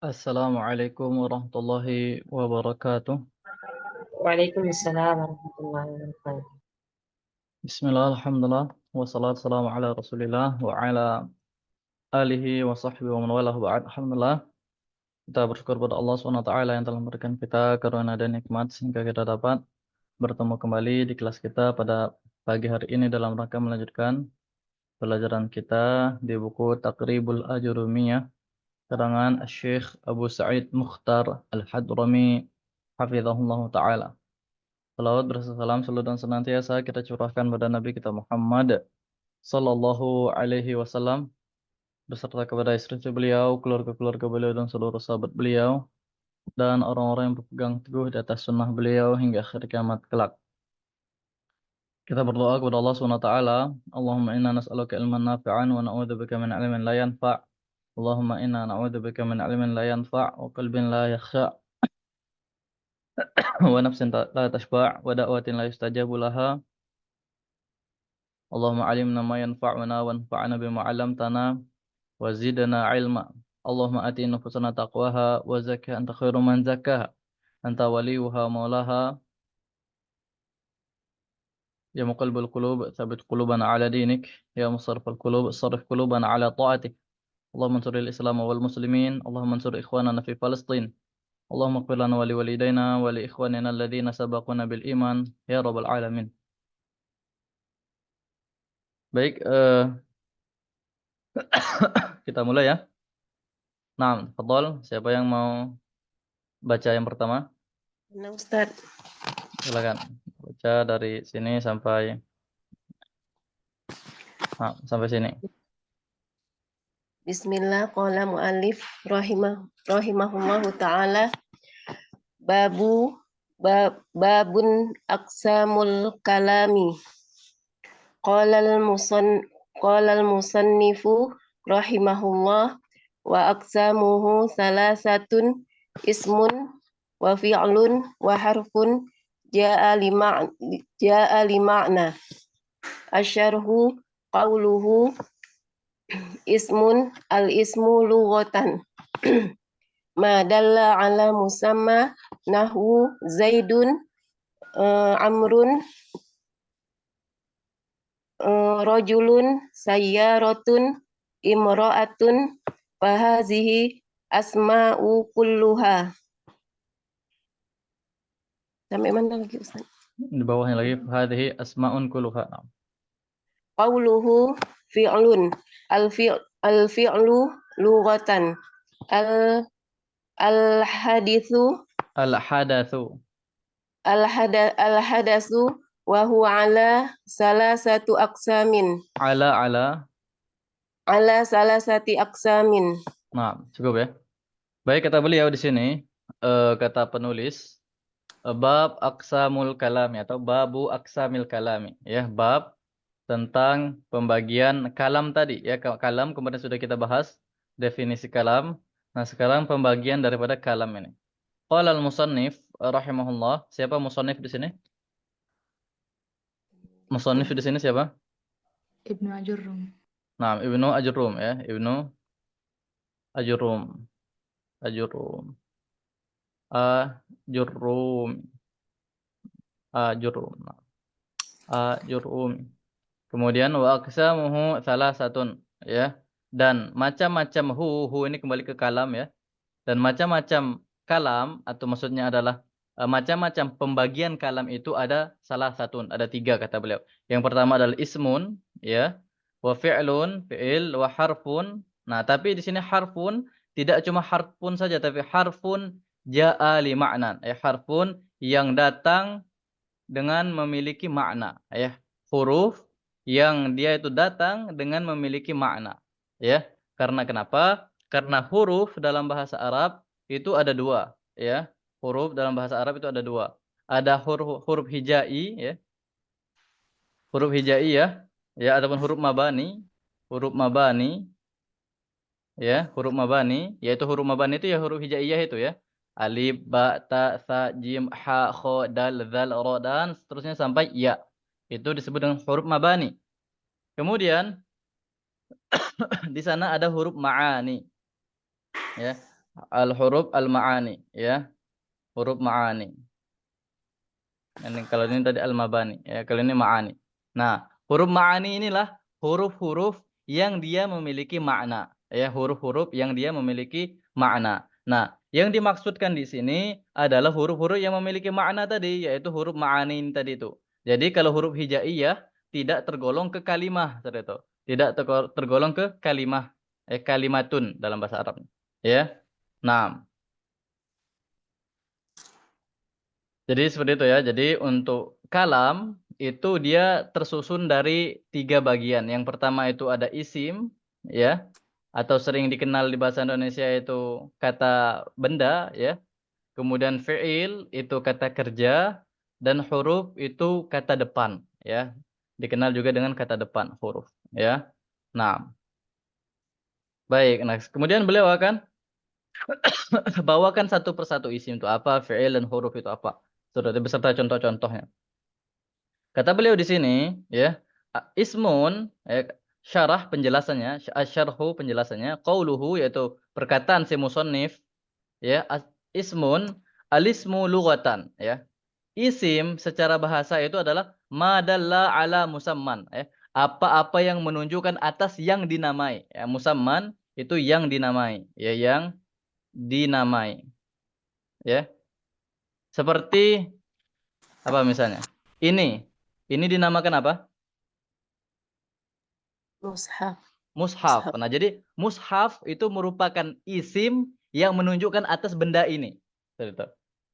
Assalamualaikum warahmatullahi wabarakatuh. Waalaikumsalam warahmatullahi wabarakatuh. Bismillah, alhamdulillah, wassalatu wassalamu ala rasulillah wa ala alihi wa sahbihi wa man walahu ba'd. Alhamdulillah, kita bersyukur pada Allah SWT yang telah memberikan kita karunia dan nikmat sehingga kita dapat bertemu kembali di kelas kita pada pagi hari ini dalam rangka melanjutkan pelajaran kita di buku Taqribul Ajurumiyah karangan Syekh Abu Sa'id Mukhtar Al-Hadrami hafizahullah ta'ala. Salawat salam selalu dan senantiasa kita curahkan pada Nabi kita Muhammad sallallahu alaihi wasallam beserta kepada istri-istri beliau, keluarga-keluarga beliau dan seluruh sahabat beliau dan orang-orang yang berpegang teguh di atas sunnah beliau hingga akhir kiamat kelak. Kita berdoa kepada Allah Subhanahu wa taala, Allahumma inna nas'aluka ilman nafi'an wa na'udzubika min 'ilmin la yanfa'. Allahumma inna na'udzubika min 'ilmin la yanfa' wa qalbin la yakhsha' wa nafsin la tashba' wa da'watin la yustajabu laha. Allahumma alimna ma yanfa'una wanfa'na bima 'allamtana wa zidna 'ilma. Allahumma ati nufusana taqwaha wa zakkiha anta khairu man zakkaha. Anta waliyuha maulaha. Ya muqallibal qulub tsabbit qulubana 'ala dinik. Ya musarrifal qulub sarrif qulubana 'ala ta'atik. Allahumma ansuril Islam wal muslimin. Allahumma ansur ikhwanana fi Palestin. Allahumma ighfir lana wa li walidayna wa li ikhwanina alladhina sabaquna bil iman ya rabbal alamin. Baik, kita mulai ya. Nah, fadhal, siapa yang mau baca yang pertama? Nah, Ustaz. Silakan. Baca dari sini sampai sampai sini. Bismillah, qala mu'allif rahimahullahu ta'ala babun aqsamul kalami. Qala al-musannifu rahimahullah wa aqsamuhu salasatun ismun wa fi'lun wa harfun ja'a lima'na. Asyarhu qawluhu ismun al-ismu lughatan ma dalla ala musamma nahwu zaidun amrun rajulun sayyaratun imra'atun fahazihi asma'u kulluha. Sampai mana lagi Ustaz? Di bawahnya lagi hadhihi asmaun kulluha. Qawluhu fi'lun al-fi'lu lughatan al-hadithu Al-hadatsu. al-hadasu wa huwa ala salasatu aqsamin. Ala. Ala salasati aqsamin. Nah, cukup ya. Baik, kata beliau di sini, kata penulis, bab aqsamul kalami atau babu aqsamil kalami, ya, bab tentang pembagian kalam tadi, ya. Kalam kemarin sudah kita bahas definisi kalam. Nah, sekarang pembagian daripada kalam ini. Qala al-musannif rahimahullah. Siapa musannif di sini? Musannif di sini siapa? Ibnu Ajurrum. Nah, Ibnu Ajurrum ya, Ibnu Ajurrum. Ajurrum. Ajurrum. Ajurrum. Ajurrum. Kemudian wa aqsamuhu salasatun, ya. Dan macam-macam hu ini kembali ke kalam ya. Dan macam-macam kalam atau maksudnya adalah macam-macam pembagian kalam itu ada salah satu, ada tiga kata beliau. Yang pertama adalah ismun, ya, wa fi'lun, fi'il, wa harfun. Nah, tapi di sini harfun tidak cuma harfun saja, tapi harfun ja'a li ma'nan, harfun yang datang dengan memiliki makna, ya, huruf yang dia itu datang dengan memiliki makna, ya. Karena kenapa? Karena huruf dalam bahasa Arab itu ada dua, ya. Huruf dalam bahasa Arab itu ada dua. Ada huruf hijai, ya. Huruf hijai ya, ataupun huruf mabani. Huruf mabani, ya, huruf mabani, yaitu huruf mabani itu ya huruf hijaiyah itu ya. Alif, ba, ta, sa, jim, ha, kho, dal, zal, ro, dan seterusnya sampai ya. Itu disebut dengan huruf mabani. Kemudian di sana ada huruf ma'ani. Ya. Al-huruf al-ma'ani, ya. Huruf ma'ani. Ini kalau ini tadi al-mabani, ya. Kalau ini ma'ani. Nah, huruf ma'ani inilah huruf-huruf yang dia memiliki makna, ya. Huruf-huruf yang dia memiliki makna. Nah, yang dimaksudkan di sini adalah huruf-huruf yang memiliki makna tadi, yaitu huruf ma'ani ini tadi itu. Jadi kalau huruf hijaiyah tidak tergolong ke kalimah, tadi itu. Tidak tergolong ke kalimah, kalimatun dalam bahasa Arab. Ya. Nah, jadi seperti itu ya. Jadi untuk kalam itu dia tersusun dari 3 bagian. Yang pertama itu ada isim, ya, atau sering dikenal di bahasa Indonesia itu kata benda, ya. Kemudian fi'il itu kata kerja, dan huruf itu kata depan, ya. Dikenal juga dengan kata depan huruf, ya. Nah, baik. Nah, kemudian beliau akan bawakan satu persatu isim itu apa, fi'il dan huruf itu apa. Sudah beserta contoh-contohnya. Kata beliau di sini, ya, ismun, syarah penjelasannya, syarhu penjelasannya, qauluhu yaitu perkataan si musannif, ya, ismun, alismu lughatan, ya. Isim secara bahasa itu adalah madalla ala musamman, ya. Apa-apa yang menunjukkan atas yang dinamai, ya. Musamman itu yang dinamai, ya, yang dinamai, ya. Seperti apa misalnya? Ini dinamakan apa? Mushaf. Mushaf. Nah, jadi mushaf itu merupakan isim yang menunjukkan atas benda ini. Seperti itu.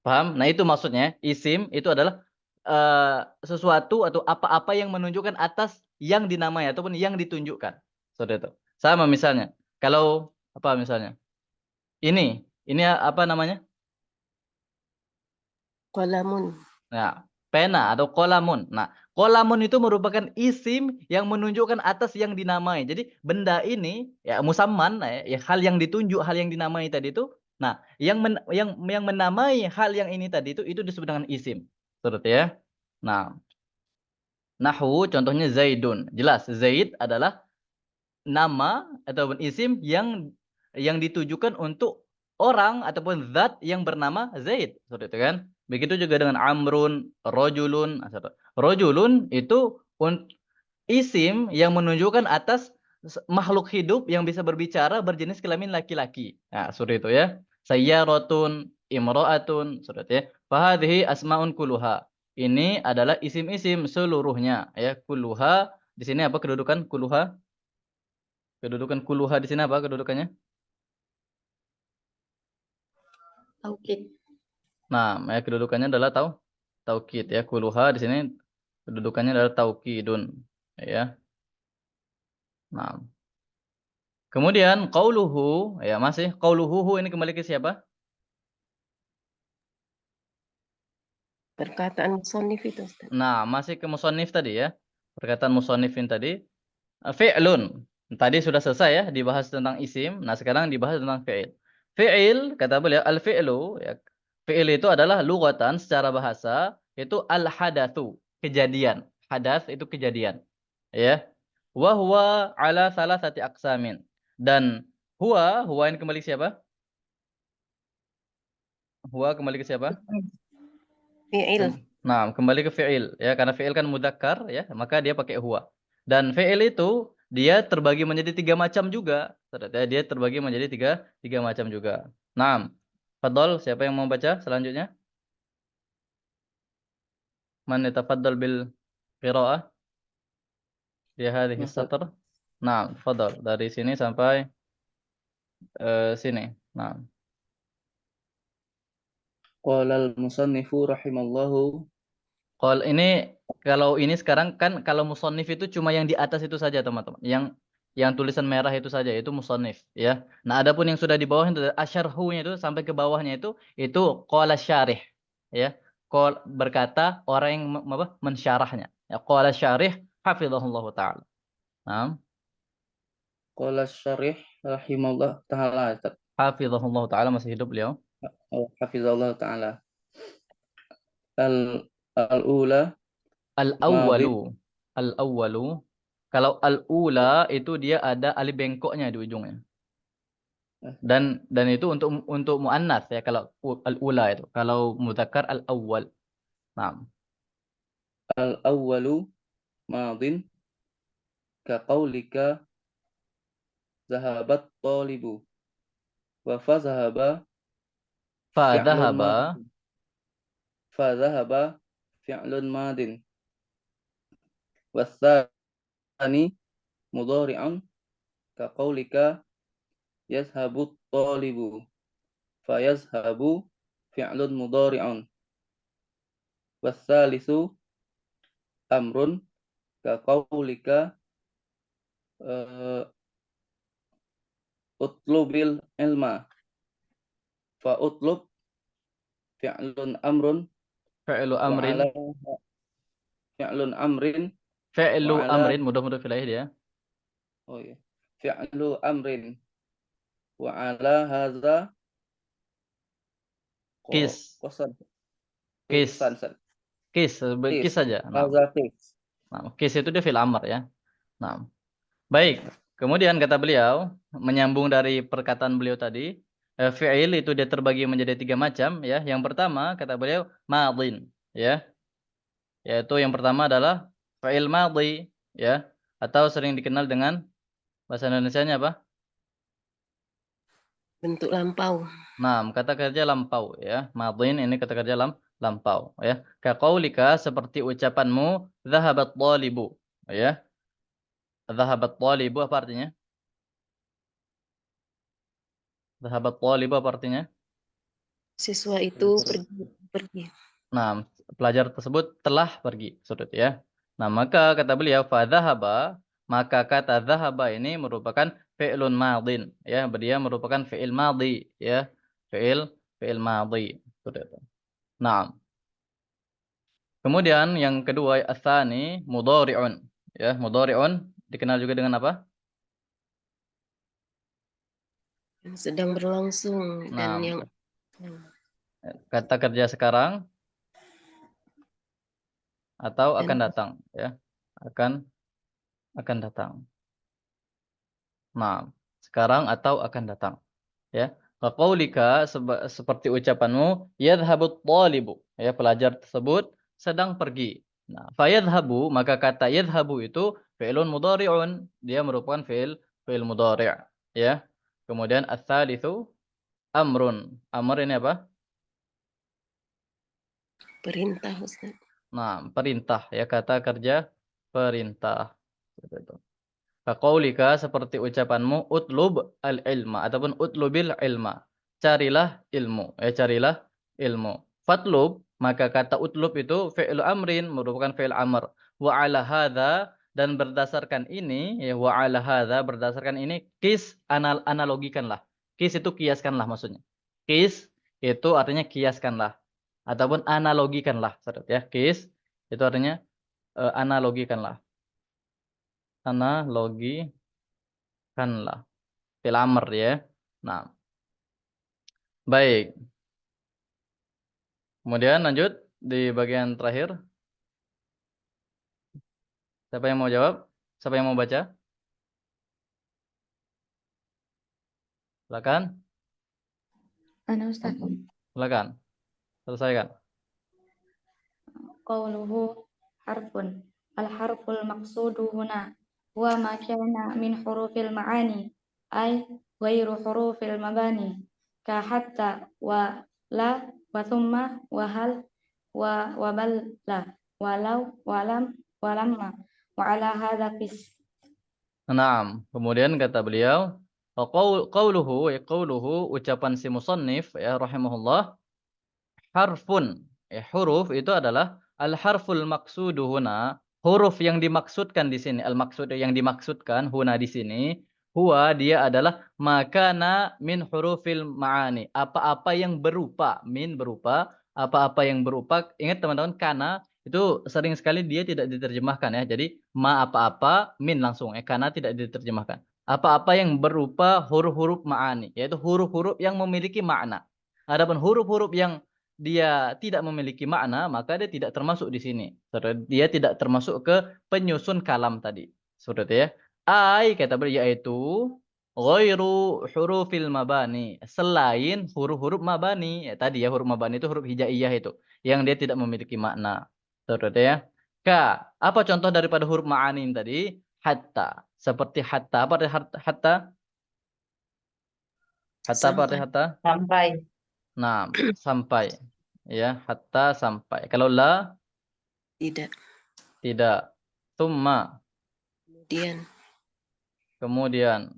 Paham? Nah, itu maksudnya. Isim itu adalah sesuatu atau apa-apa yang menunjukkan atas yang dinamai ataupun yang ditunjukkan. Seperti itu. Sama misalnya. Kalau apa misalnya? Ini apa namanya? Qalamun. Nah, pena atau kolamun. Nah, kolamun itu merupakan isim yang menunjukkan atas yang dinamai. Jadi benda ini ya musamman, ya, hal yang ditunjuk, hal yang dinamai tadi itu. Nah, yang menamai hal yang ini tadi itu disebut dengan isim. Seperti ya. Nah, nahwu contohnya Zaidun. Jelas Zaid adalah nama ataupun isim yang ditujukan untuk orang ataupun zat yang bernama Zaid, seperti itu kan. Begitu juga dengan Amrun, Rojulun. Rojulun itu isim yang menunjukkan atas makhluk hidup yang bisa berbicara berjenis kelamin laki-laki. Nah, seperti itu ya. Sayyaratun, imra'atun, seperti itu ya. Fahadhihi asmaun kuluha. Ini adalah isim-isim seluruhnya ya. Kuluha di sini apa kedudukan kuluha? Kedudukan kuluha di sini apa kedudukannya? Taukid. Nah, kedudukannya adalah taukid ya. Kuluha di sini kedudukannya adalah taukidun ya. Nah, kemudian qauluhu ya masih qauluhu ini kembali ke siapa? Perkataan musannif itu, Ustaz. Nah, masih ke musannif tadi ya. Perkataan musannifin tadi fi'lun. Tadi sudah selesai ya dibahas tentang isim. Nah, sekarang dibahas tentang fi'il. Fi'il kata beliau al-fi'lu ya. Fi'il itu adalah lughatan secara bahasa itu al-hadatsu, kejadian. Hadas itu kejadian. Ya. Wa huwa ala salasati aqsamin. Dan huwa ini kembali ke siapa? Huwa kembali ke siapa? Fi'il. Nah, kembali ke fi'il ya, karena fi'il kan mudzakkar ya, maka dia pakai huwa. Dan fi'il itu dia terbagi menjadi 3 macam juga. Ternyata dia terbagi menjadi tiga macam juga. Nah, fadhol, siapa yang mau baca selanjutnya? Man yatafaddal bil qiraah di hadhihi satr. Nah, fadhol dari sini sampai sini. Nah, Qala al-musannifu rahimallahu. Kalau ini sekarang kan kalau musannif itu cuma yang di atas itu saja teman-teman. Yang tulisan merah itu saja itu musannif ya. Nah, adapun yang sudah di bawah itu asyarhunya itu sampai ke bawahnya itu qala syarih ya. Berkata orang yang mensyarahnya. Ya qala syarih hafizahullah taala. Nah, Qala syarih rahimahullah ta'ala. hafizahullah taala masih hidup beliau. Hafizallahu ta'ala. Al-ula madhi. Al-awwalu. Al-awwalu. Kalau al-ula itu dia ada alif bengkoknya di ujungnya. Dan itu untuk muannas ya, kalau al-ula itu. Kalau mudzakkar al-awwal. Naam. Al-awwalu madin ka qaulika zahabat talibu wa fa zahaba Fa fi'lun dhahaba madin. Fa zahaba fi'lun madin. Wasani mudhari'un ka qaulika yazhabu talibu. Fa yazhabu fi'lun mudhari'un. Wasalisu amrun ka qaulika utlubil ilma. Fa utlub fi'lun amrun fi'lu wa amrin. ala fi'lun amrin Fi'lu wa ala amrin mudhaf ilaih dia. oh ya fi'lu amrin wa ala hadza Qis. qasan Qis. qisan Qis qis saja. Naam. hadza qis. Naam. Qis itu dia fi'il amr ya. Naam. Baik. Kemudian kata beliau, menyambung dari perkataan beliau tadi, fi'il itu dia terbagi menjadi 3 macam ya. Yang pertama kata beliau madin ya. Yaitu yang pertama adalah fi'il madhi ya, atau sering dikenal dengan bahasa Indonesianya apa? Bentuk lampau. Nah, kata kerja lampau ya. Madin ini kata kerja lampau ya. Ka qaulika seperti ucapanmu dhahabat thalibu ya. Dhahabat thalibu apa artinya? Dhahabat thalibu apa artinya? Siswa itu pergi. Nah, pelajar tersebut telah pergi, sudut ya. Nah, maka kata beliau fadhahaba, maka kata dhahaba ini merupakan fi'lun madin ya. Dia merupakan fi'il madhi ya. Fi'il madhi. Sudut. Nah, kemudian yang kedua asani mudhari'un ya. Mudhari'un dikenal juga dengan apa? Yang sedang berlangsung dan Nah, yang kata kerja sekarang atau dan akan datang ya. Akan datang. Nah, sekarang atau akan datang ya. Qaulika seperti ucapanmu yadhhabut thalibu ya, pelajar tersebut sedang pergi. Nah, fayadhhabu maka kata yadhhabu itu fi'lun mudhari'un, dia merupakan fi'il mudhari' ya. Kemudian ats-tsalitsu amrun. Amr ini apa? perintah, Ustaz. Nah, perintah ya, kata kerja perintah. Seperti itu. Kaqaulika seperti ucapanmu utlub al-ilma ataupun utlubil ilma. Carilah ilmu. Carilah ilmu. Fatlub, maka kata utlub itu fi'il amrin, merupakan fi'il amr. Wa ala hadza, dan berdasarkan ini, ya wa ala hadza, berdasarkan ini qis, analogikanlah. Qis itu kiaskanlah maksudnya. Qis itu artinya kiaskanlah ataupun analogikanlah, saudara ya. Qis itu artinya analogikanlah. Analogikanlah. Fil amr ya. Nah, baik. Kemudian lanjut di bagian terakhir. Siapa yang mau jawab? Siapa yang mau baca? Silakan. Ana Ustaz. Silakan. Selesaikan. Qawluhu harfun. Al-harful maqsudu huna huwa ma kana min hurufil ma'ani ay ghairu hurufil mabani ka hatta wa la wa thumma wa hal wa bal la walau walam walamma wa ala hadha qis. Naam. Kemudian kata beliau, qauluhu ucapan si musannif ya rahimahullah, harfun. Huruf itu adalah al-harful maqsudu huna, huruf yang dimaksudkan di sini. Al-maqsud yang dimaksudkan huna di sini, huwa dia adalah makana min hurufil ma'ani. Apa-apa yang berupa, min berupa, apa-apa yang berupa. Ingat teman-teman, kana itu sering sekali dia tidak diterjemahkan ya. Jadi ma apa-apa, min langsung. Kana tidak diterjemahkan. Apa-apa yang berupa huruf-huruf ma'ani, yaitu huruf-huruf yang memiliki makna. Adapun huruf-huruf yang dia tidak memiliki makna, maka dia tidak termasuk di sini. Dia tidak termasuk ke penyusun kalam tadi. Sudah ya. Ai kata beliau yaitu ghairu hurufil mabani, selain huruf-huruf mabani. Ya, tadi ya huruf mabani itu huruf hijaiyah itu yang dia tidak memiliki makna. Terus ya. Ka, apa contoh daripada huruf ma'ani tadi? Hatta. Seperti hatta. Apa arti hatta? Hatta apa arti Sampai. hatta? Sampai. Nah, sampai. Ya, hatta sampai. Kalau la Tidak. tidak. Summa. Kemudian, Kemudian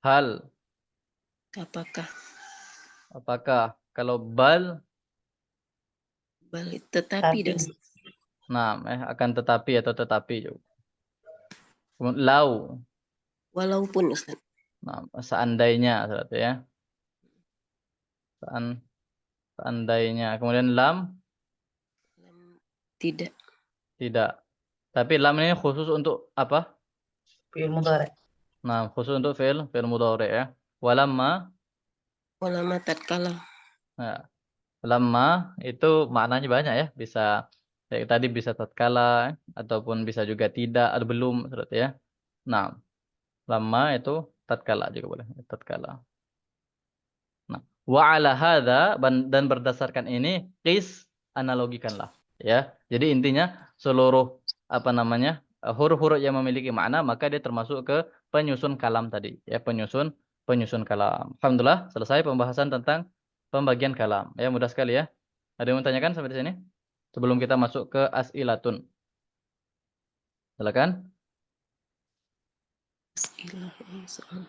hal. apakah? Apakah? Kalau bal, Balik. Tetapi dan nah, akan tetapi atau tetapi juga. Kemudian lau. walaupun Ustaz. Nah, seandainya seperti ya. Seandainya. Kemudian lam Tidak. tidak. Tapi lam ini khusus untuk apa? Fi'il mudhari'. Nah, khusus untuk fi'il mudhari' ya. Walamma. Walama tatkala. Nah, lamma itu maknanya banyak ya. Bisa kayak tadi bisa tatkala ataupun bisa juga tidak atau belum seperti ya. Nah, lamma itu tatkala juga boleh. Tatkala. Nah, wa ala hadza dan berdasarkan ini qis analogikanlah ya. Jadi intinya seluruh apa namanya? Huruf-huruf yang memiliki makna maka dia termasuk ke penyusun kalam tadi ya, penyusun kalam. Alhamdulillah selesai pembahasan tentang pembagian kalam. Ya mudah sekali ya. Ada yang mau tanyakan sampai di sini? Sebelum kita masuk ke as'ilatun. Silakan. Soal.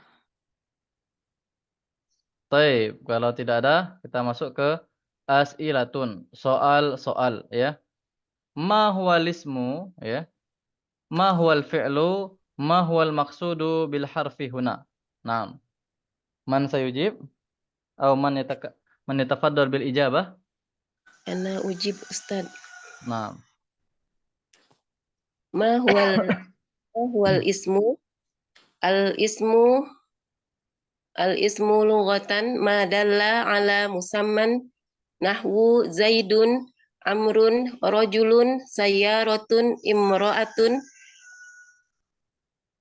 Baik, kalau tidak ada kita masuk ke as'ilatun. Soal-soal ya. Ma huwal ismu ya. Ma huwal fi'lu, ma huwal maqsudu bil harfi huna. Naam. Man sayujib? Atau man yatafaddal bil ijabah? Ana ujib Ustaz. Naam. Ma huwal ismu? Al ismu lughatan ma dalla ala musamman nahwu zaidun amrun rajulun sayyaratun imra'atun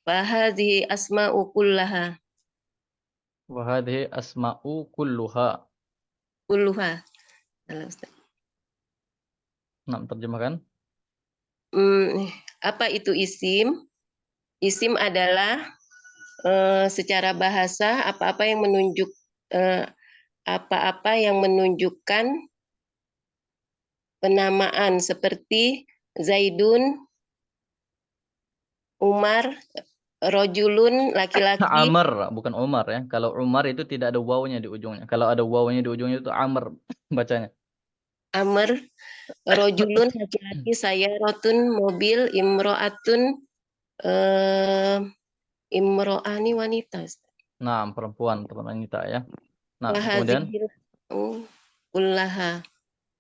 fa hadhihi asma'u kullaha. Wa hadhihi asma'u kulluha. Kulluha. Salah, Ustaz. Naam, terjemahkan. Apa itu isim? Isim adalah secara bahasa apa-apa yang menunjukkan penamaan seperti Zaidun, Umar, rojulun laki-laki, Amr, bukan Umar ya. Kalau Umar itu tidak ada wawunya di ujungnya. Kalau ada wawunya di ujungnya itu Amr bacanya. Amr, rojulun laki-laki, sayyaratun mobil, imro'atun imro'ani wanita. Nah, perempuan, teman wanita ya. Nah, kemudian Wahadzihil kullaha.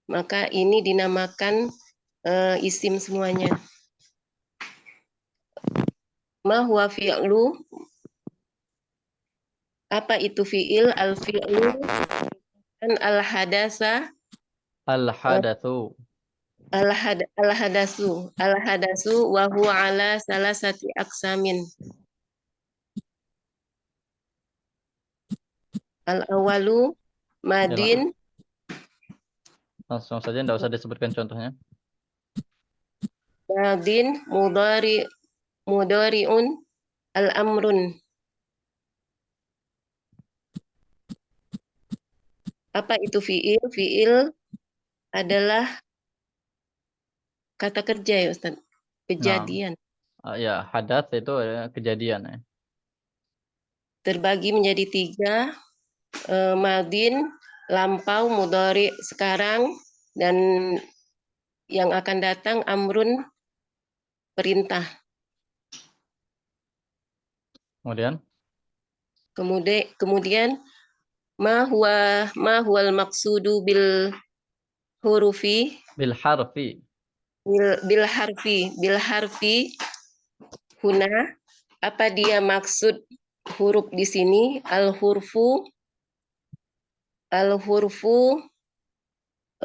Maka ini dinamakan isim semuanya. Ma huwa fi'lu? Apa itu fi'il? Al-fi'lu dan al-hadasa. al-hadatsu. Al-hadasu wa huwa ala salasati aksamin. Al-awalu madin. Langsung saja, tidak usah disebutkan contohnya. Madin mudari'un al-amrun. Apa itu fi'il? Fi'il adalah kata kerja ya Ustaz. Kejadian. Ya, hadas itu kejadian ya. Terbagi menjadi 3. Madin, lampau, mudhari sekarang, dan yang akan datang amrun, perintah. Kemudian ma huwal maqsudu bil hurufi Bil harfi. bil harfi huna, apa dia maksud huruf di sini? Al hurfu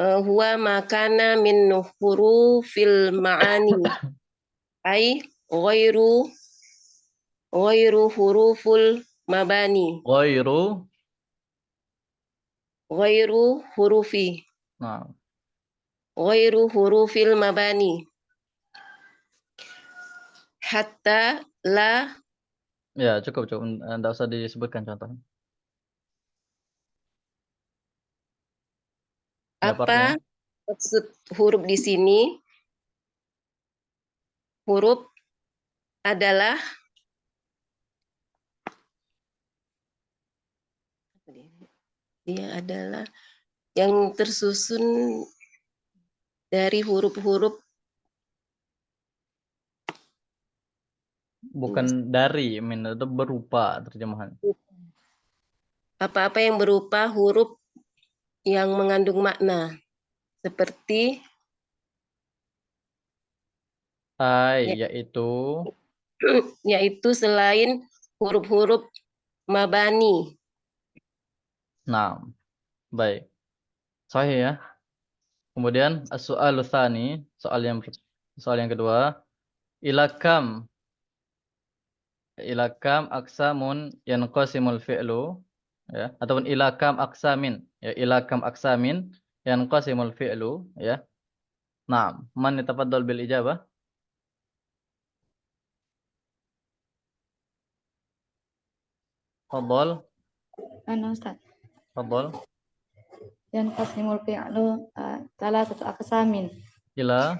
huwa makana min hurufil ma'ani ai ghairu huruful mabani. Ghairu. Ghairu hurufi. Nah, Ghairu hurufil mabani. Hatta la ya cukup cukup. Enggak usah disebutkan contohnya. Ya, apa artinya? apa maksud huruf di sini? Huruf adalah dia adalah yang tersusun dari huruf-huruf Bukan dari, itu berupa terjemahan. apa-apa yang berupa huruf yang mengandung makna seperti yaitu selain huruf-huruf mabani. Nah, baik. Sahih ya. Kemudian as-su'alu tsani, soal yang kedua, ilakam aksamun yanqasimul fi'lu, ya, ataupun ilakam aksamin, ya, ilakam aksamin yanqasimul fi'lu, ya. Nah, man yatafaddal bil ijabah? Fadhal, Ustaz. fadhal. Yanqasimul fi'lu thalathatu aqsamin. Ila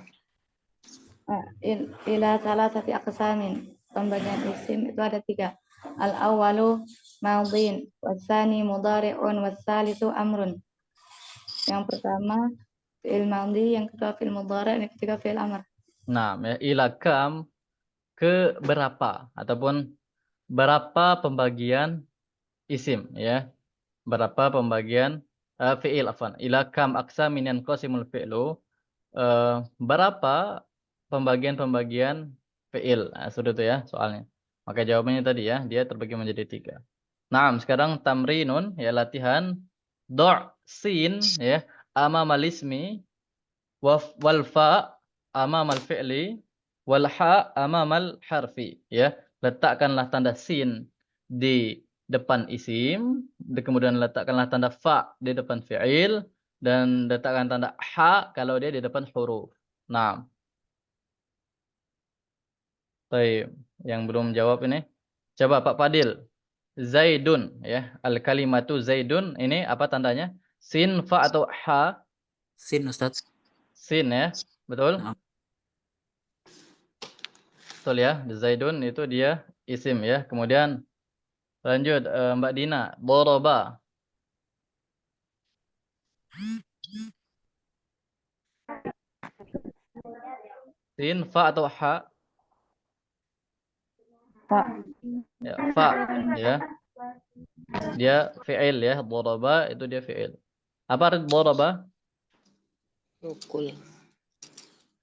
Ila thalathati aqsamin. Pembagian isim itu ada 3. Al-awwalu madhin, watsani mudhari'un, watsalisu amrun. Yang pertama fi'il madhi, yang kedua fi'il mudhari', yang ketiga fi'il amr. Nah, ya, ilakam ke berapa ataupun berapa pembagian isim, ya. Berapa pembagian fi'il, afwan. Ilakam aksamin yanqasimul fi'lu, berapa pembagian-pembagian fi'il. Nah, sudah itu ya soalnya. Maka jawabannya tadi ya, dia terbagi menjadi 3. Nah, sekarang tamrinun, ya, latihan. Do' sin, ya, amamal ismi, wal fa amamal fi'li, wal ha amamal harfi, ya. Letakkanlah tanda sin di depan isim, kemudian letakkanlah tanda fa di depan fi'il, dan letakkan tanda ha kalau dia di depan huruf. Nah, baik. Yang belum jawab ini, coba Pak Fadil. Zaidun, ya. Al-kalimatu Zaidun, ini apa tandanya? Sin, fa atau ha? Sin, Ustaz. Sin, ya. Betul? Nah. Betul ya. Zaidun itu dia isim, ya. Kemudian lanjut Mbak Dina. Doroba. Sin, fa atau ha? Fa. Ya, fa, ya. Dia fi'il, ya. Doroba itu dia fi'il. Apa arti doroba? Mukul.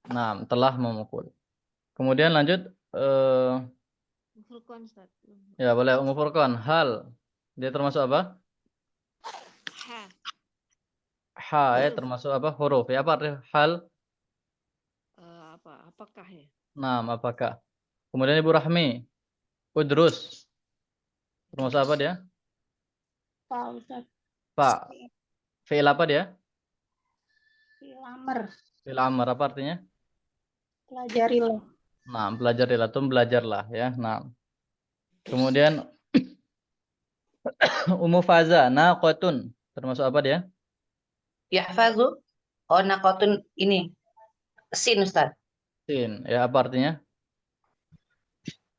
Nah, telah memukul. Kemudian lanjut. Ya, boleh Ummu Furqan. Hal. Dia termasuk apa? Ha, ya, termasuk apa? Huruf. Ya, apa arti hal? Apakah ya? Nah, apakah? Kemudian Ibu Rahmi. Udrus. Termasuk apa dia? Pak Ustaz. Pak. Fi'il apa dia? Lamar. Fi'il amr, apa artinya? Pelajarilah. Nah, pelajarilah, belajarlah, ya. Nah. Kemudian Ummu Faza, naqatun. Termasuk apa dia? Yahfazu. Oh, naqatun ini. Sin, Ustaz. Sin. Ya, apa artinya?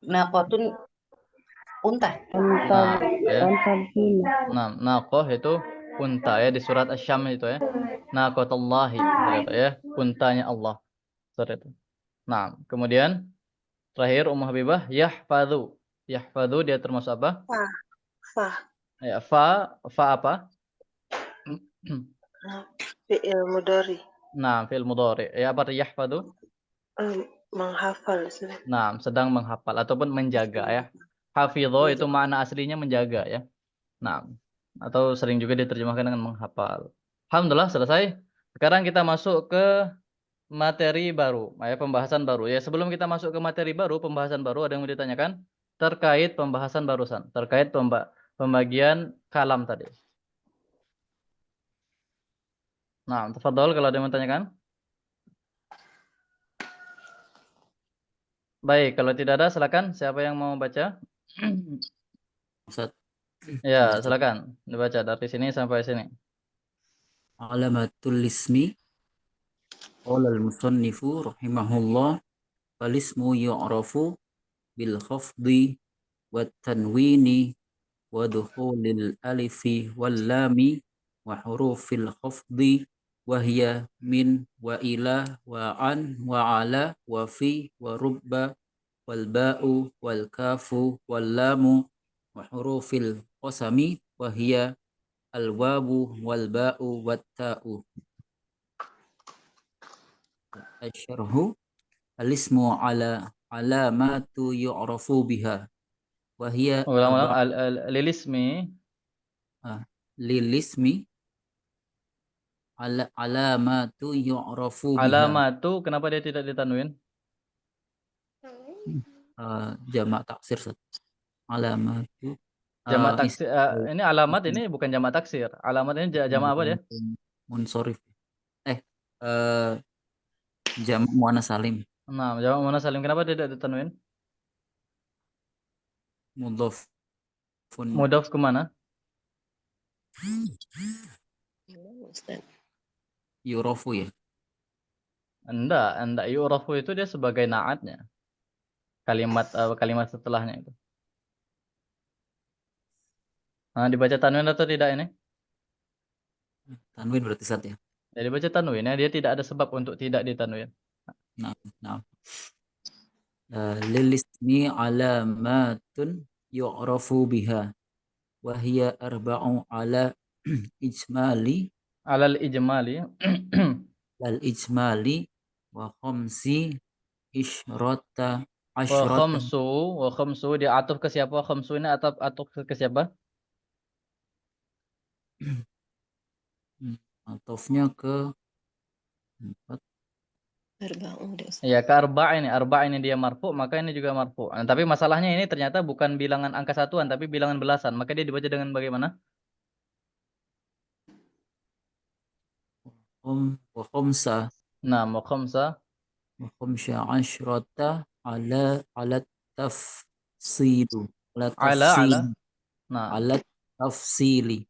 Naqatun unta. Nah, ya. Nah, naqah itu unta, ya, di surat Asy-Syam itu, ya. Naqatullahi, ya. Untanya Allah. Surat itu. Nah, kemudian terakhir Ummu Habibah, yahfadzu. Yahfadzu dia termasuk apa? Fa. Ya, fa apa? Fi'il mudhari. Nah, fi'il mudhari. Ya, apa arti yahfadzu? Menghafal. Nah, sedang menghafal ataupun menjaga, ya. Hafidho itu makna aslinya menjaga, ya. Nah, atau sering juga diterjemahkan dengan menghafal. Alhamdulillah selesai. Sekarang kita masuk ke materi baru, ya, pembahasan baru. Ya, sebelum kita masuk ke materi baru, pembahasan baru, ada yang mau ditanyakan? terkait pembahasan barusan, terkait pembagian kalam tadi. Nah, tafadhol kalau ada yang mau tanyakan. Baik, kalau tidak ada silakan siapa yang mau baca? Ustaz, Ya, baca. silakan dibaca dari sini sampai sini. Alamatul ismi qala al-musannifu rahimahullah fal ismu yu'rafu bil khafdi wat tanwini wa dukhulil alifi wal lami wa hurufil khafdi wa hiya min wa ila wa an wa ala wa fi wa rubba wal ba'u wal kafu wal lamu wa hurufil qasami wa hiya al wawu wal ba'u wat ta'u. Asyarhu al-ismu ala alamatu yu'rafu biha wa hiya Ulang-ulang lilismi lilismi alamatu yu'rafu biha. alamatu, kenapa dia tidak ditanwin? Jamak taksir, Ustaz. Alamatu Jamak taksir. Ini alamat ini bukan jamak taksir. Alamat ini jamak apa dia? Munsorif. Jamak muannas salim. Nah, jamak muannas salim, kenapa tidak ditanwin? Mudhafun Mudhaf ke mana? Ustaz. yu'rafu ya. Enggak yu'rafu itu dia sebagai naatnya. Kalimat setelahnya itu. Nah, dibaca tanwin atau tidak ini? Tanwin berarti, Ustaz ya. Jadi baca tanwin ya, dia tidak ada sebab untuk tidak ditanwin. Nah. Lil ismi alamatun yu'rafu biha wa hiya arba'u ala ijmali Alal ijmali. lal ijmali wa khamsi isyrata Wa asyrata. khamsu dia atuf ke siapa? Khamsu ini atuf ke siapa? Atofnya ke 4. Arba'un deh, Ustaz. Ya, ke arba ini dia marfu, maka ini juga marfu. Nah, tapi masalahnya ini ternyata bukan bilangan angka satuan, tapi bilangan belasan. Maka dia dibaca dengan bagaimana? Wa khamsa Nah, wa khamsa asyrata ala tafsilu ala. Nah, ala tafsili.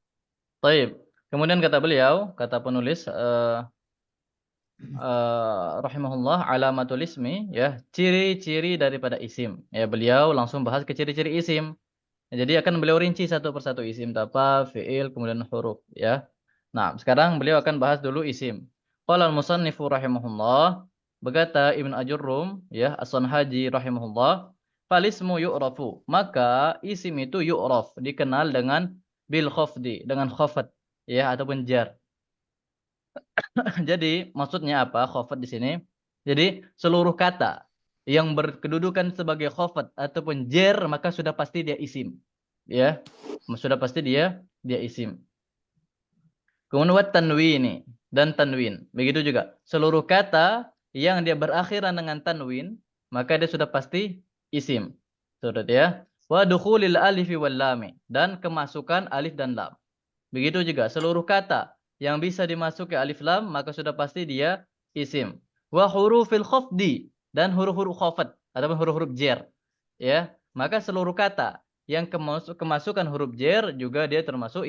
baik. Kemudian kata beliau, kata penulis rahimahullah, alamatul ismi ya, ciri-ciri daripada isim. Ya, beliau langsung bahas ke ciri-ciri isim. Ya, jadi akan beliau rinci satu persatu isim apa, fiil, kemudian huruf ya. Nah, sekarang beliau akan bahas dulu isim. Qala al-musannifu rahimahullah, berkata Ibnu Ajurrum ya, As-Sanhaji rahimahullah, falismu yu'rafu, maka isim itu yu'raf, dikenal dengan bil khafdi, dengan khafat ya, ataupun jar. Jadi maksudnya apa khafat di sini? Jadi seluruh kata yang berkedudukan sebagai khafat ataupun jar maka sudah pasti dia isim. Ya. Sudah pasti dia isim. Kemudian wat tanwini dan tanwin. Begitu juga. Seluruh kata yang dia berakhiran dengan tanwin maka dia sudah pasti isim. Sudah ya. Wa dukhulil alifi wal lami, dan kemasukan alif dan lam. Begitu juga seluruh kata yang bisa dimasuki alif lam maka sudah pasti dia isim. Wa hurufil khafdi, dan huruf-huruf khafat ataupun huruf-huruf jar. Ya, maka seluruh kata yang kemasukan huruf jar juga dia termasuk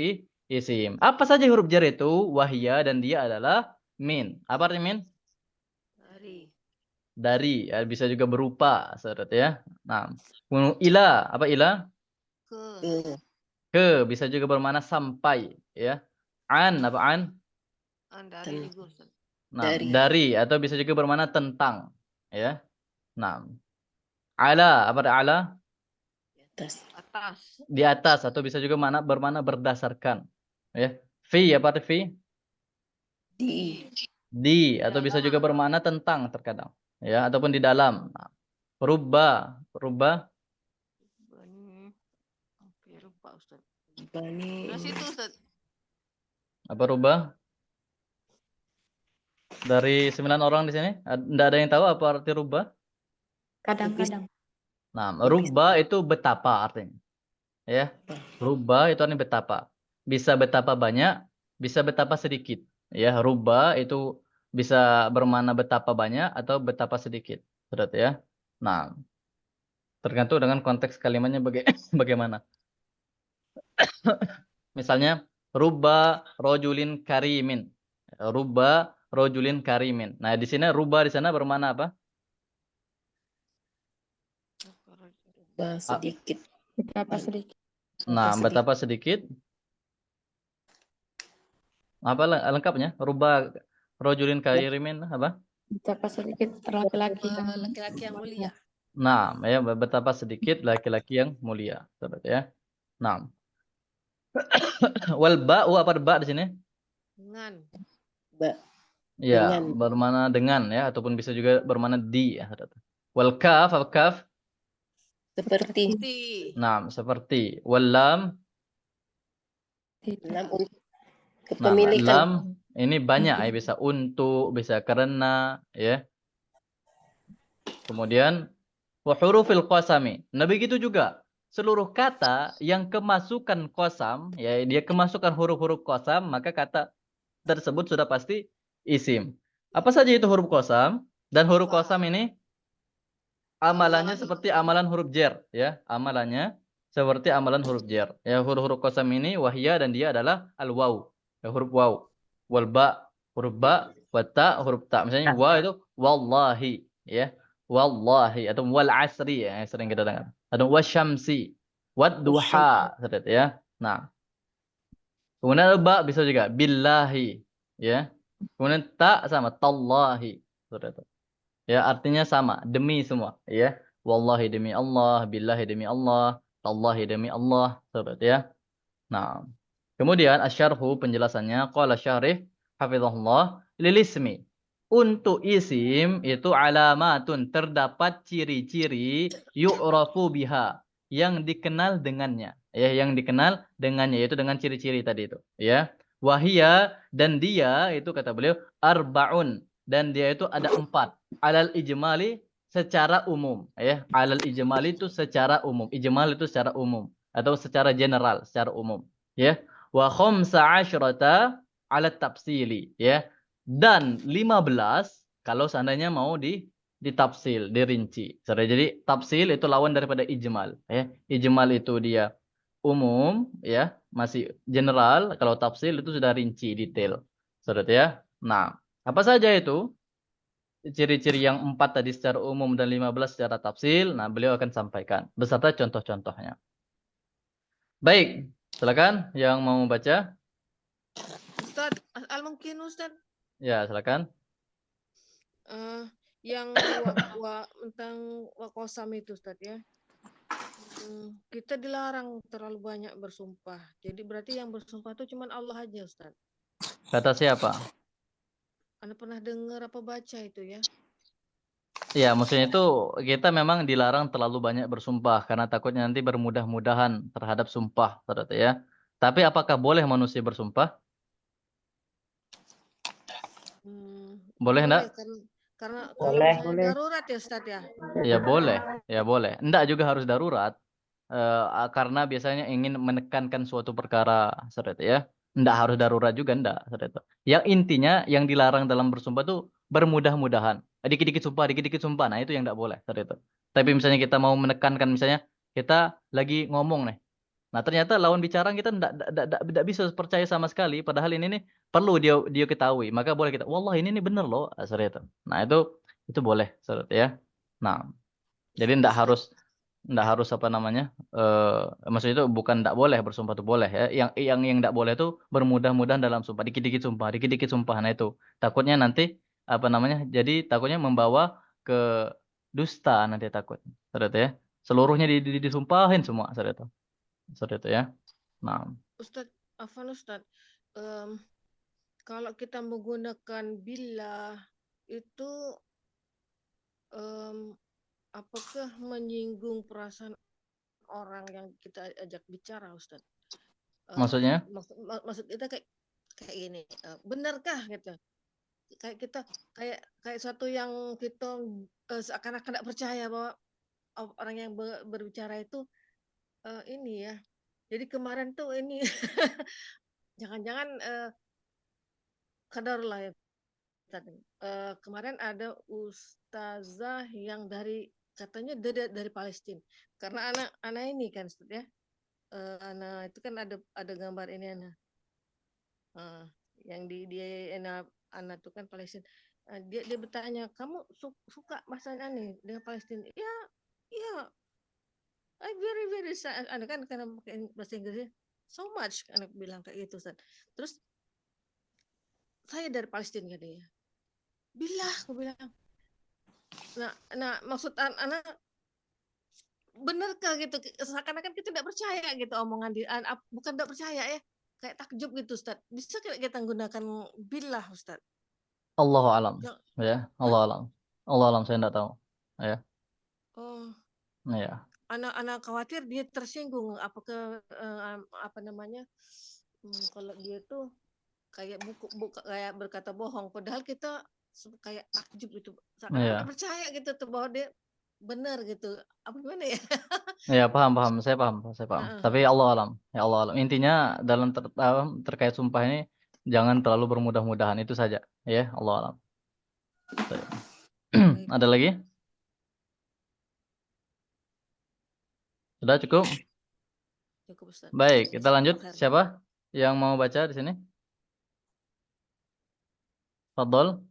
isim. Apa saja huruf jar itu? Wahya, dan dia adalah min. Apa artinya min? Dari, ya, bisa juga berupa, saudara ya. Nah, ila, apa ila? Ke, bisa juga bermakna sampai, ya. An, apa an? Nah, dari, atau bisa juga bermakna tentang, ya. Nah, ala, apa ala? Di atas, atau bisa juga bermakna berdasarkan, ya. Fi, apa arti fi? Di, atau bisa juga bermakna tentang terkadang, ya, ataupun di dalam. Nah, rubba. Apa rubah? Dari 9 orang di sini, tidak ada yang tahu apa arti rubah? Kadang-kadang. Nah, rubba itu betapa artinya. Ya. Rubba itu artinya betapa. Bisa betapa banyak, bisa betapa sedikit. Ya, rubba itu bisa bermakna betapa banyak atau betapa sedikit. Berarti ya. Nah, tergantung dengan konteks kalimatnya bagaimana. Misalnya, rubba rojulin karimin. Rubba rojulin karimin. Nah, di sini rubba di sana bermakna apa? Sedikit. Betapa sedikit. Nah, sedikit. betapa sedikit. Apa lengkapnya? Rubba rojulin karimin apa? Betapa sedikit laki-laki yang laki-laki yang mulia. Nah, ya betapa sedikit laki-laki yang mulia. Sahabat ya. Nah. Wal ba'u apa ba di sini? Dengan. Ba. Ya, Dengan. bermana dengan ya ataupun bisa juga bermana di ya. Wal kaf apa kaf? Seperti. Nah, seperti. Wal lam. Lam untuk Nah, kepemilikan. lam ini banyak ya, bisa untuk, bisa karena ya. Kemudian wa hurufil qasami. Nah, begitu juga seluruh kata yang kemasukan qasam, ya dia kemasukan huruf-huruf qasam, maka kata tersebut sudah pasti isim. Apa saja itu huruf qasam? Dan huruf qasam ini amalannya seperti amalan huruf jar, ya. Amalannya seperti amalan huruf jar. Ya, huruf-huruf qasam ini wahya dan dia adalah al-waw. Ya, huruf waw. Wal ba, huruf ba, wa ta, huruf ta. Misalnya wa itu wallahi, ya. Wallahi atau wal asri ya, yang sering kita dengar. Atau wasyamsi, wad duha, ya. Nah, kemudian ba bisa juga billahi, ya. Kemudian ta sama tallahi, ya, artinya sama, demi semua, ya. Wallahi demi Allah, billahi demi Allah, tallahi demi Allah, ya. Nah, kemudian asyarhu penjelasannya qala syarih hafizahullah lil ismi. Untuk isim itu alamatun, terdapat ciri-ciri yu'rafu biha yang dikenal dengannya. Ya, yang dikenal dengannya yaitu dengan ciri-ciri tadi itu, ya. Wahia dan dia itu kata beliau arbaun dan dia itu ada 4. Alal ijmali secara umum, ya. Alal ijmali itu secara umum. Ijmal itu secara umum atau secara general, secara umum, ya. Wa khamsa asyrata ala tafsili, ya. Dan 15 kalau seandainya mau ditafsil, dirinci. Jadi tafsil itu lawan daripada ijmal, ya. Ijmal itu dia umum, ya, masih general. Kalau tafsil itu sudah rinci, detail. Saudara ya. Nah, apa saja itu? Ciri-ciri yang 4 tadi secara umum dan 15 secara tafsil. Nah, beliau akan sampaikan beserta contoh-contohnya. Baik, silakan yang mau baca. Ustaz, mungkin Ustaz. Ya, silakan. Yang tentang wakosam itu Ustaz ya. Kita dilarang terlalu banyak bersumpah. Jadi berarti yang bersumpah itu cuma Allah aja Ustaz. Kata siapa? Anda pernah dengar apa baca itu ya? Ya, maksudnya itu kita memang dilarang terlalu banyak bersumpah karena takutnya nanti bermudah-mudahan terhadap sumpah, saudara ya. Tapi apakah boleh manusia bersumpah? Boleh enggak? Karena kalau misalnya darurat ya Ustaz ya. Ya boleh, ya boleh. Enggak juga harus darurat. Karena biasanya ingin menekankan suatu perkara, saudara ya. Enggak harus darurat juga, enggak, saudara. Yang intinya yang dilarang dalam bersumpah itu bermudah-mudahan. Dikit-dikit sumpah. Nah, itu yang enggak boleh, saudara. Tapi misalnya kita mau menekankan, misalnya kita lagi ngomong nih. Nah, ternyata lawan bicara kita enggak bisa percaya sama sekali. Padahal ini nih perlu dia ketahui. Maka boleh kita, wallah ini nih bener loh, saudara. Nah, itu boleh, saudara ya. Nah, jadi enggak harus apa namanya? Maksudnya itu bukan enggak boleh bersumpah, itu boleh ya. Yang enggak boleh itu bermudah-mudahan dalam sumpah, dikit-dikit sumpah. Nah, itu takutnya nanti apa namanya? Jadi takutnya membawa ke dusta nanti takut. Saudara ya. Seluruhnya disumpahin semua, saudara itu ya. Nah, Ustaz, kalau kita menggunakan billah itu apakah menyinggung perasaan orang yang kita ajak bicara, Ustaz? Maksudnya? Maksud kita kayak gini, benarkah gitu? Kayak kita kayak satu yang kita seakan-akan tidak percaya bahwa orang yang berbicara itu ini ya. Jadi kemarin tuh ini jangan-jangan qadarullah ya. Kemarin ada ustazah yang katanya dari Palestina. Karena anak ini kan Ustaz ya. Anak itu kan ada gambar ini anak. Yang dia anak itu kan Palestina. Dia bertanya, kamu suka bahasa nih dengan Palestina? Ya, I very very sad. Anak kan karena pakai bahasa Inggrisnya so much, anak bilang kayak gitu Ustaz. Terus saya dari Palestina dia. Bilah, aku bilang. Nah maksud anak benarkah gitu? Seakan-akan kita tidak percaya gitu omongan dia. Bukan tidak percaya ya, kayak takjub gitu Ustaz. Bisa kita gunakan bilah Ustaz? Allahu alam. Ya, Allah Hah? alam. Allah alam, saya enggak tahu. Ya. Oh, Ya. anak khawatir dia tersinggung apa namanya? Kalau dia tuh kayak kayak berkata bohong, padahal kita kayak takjub gitu. Seakan-akan percaya gitu tuh bahwa dia benar gitu. Apa gimana ya? Ya, paham. Saya paham. Tapi Allah alam. Ya Allah alam. Intinya dalam terkait sumpah ini jangan terlalu bermudah-mudahan, itu saja. Ya, Allah alam. Ada lagi? Sudah cukup? Cukup Ustaz. Baik, kita lanjut. Siapa yang mau baca di sini? Fadol.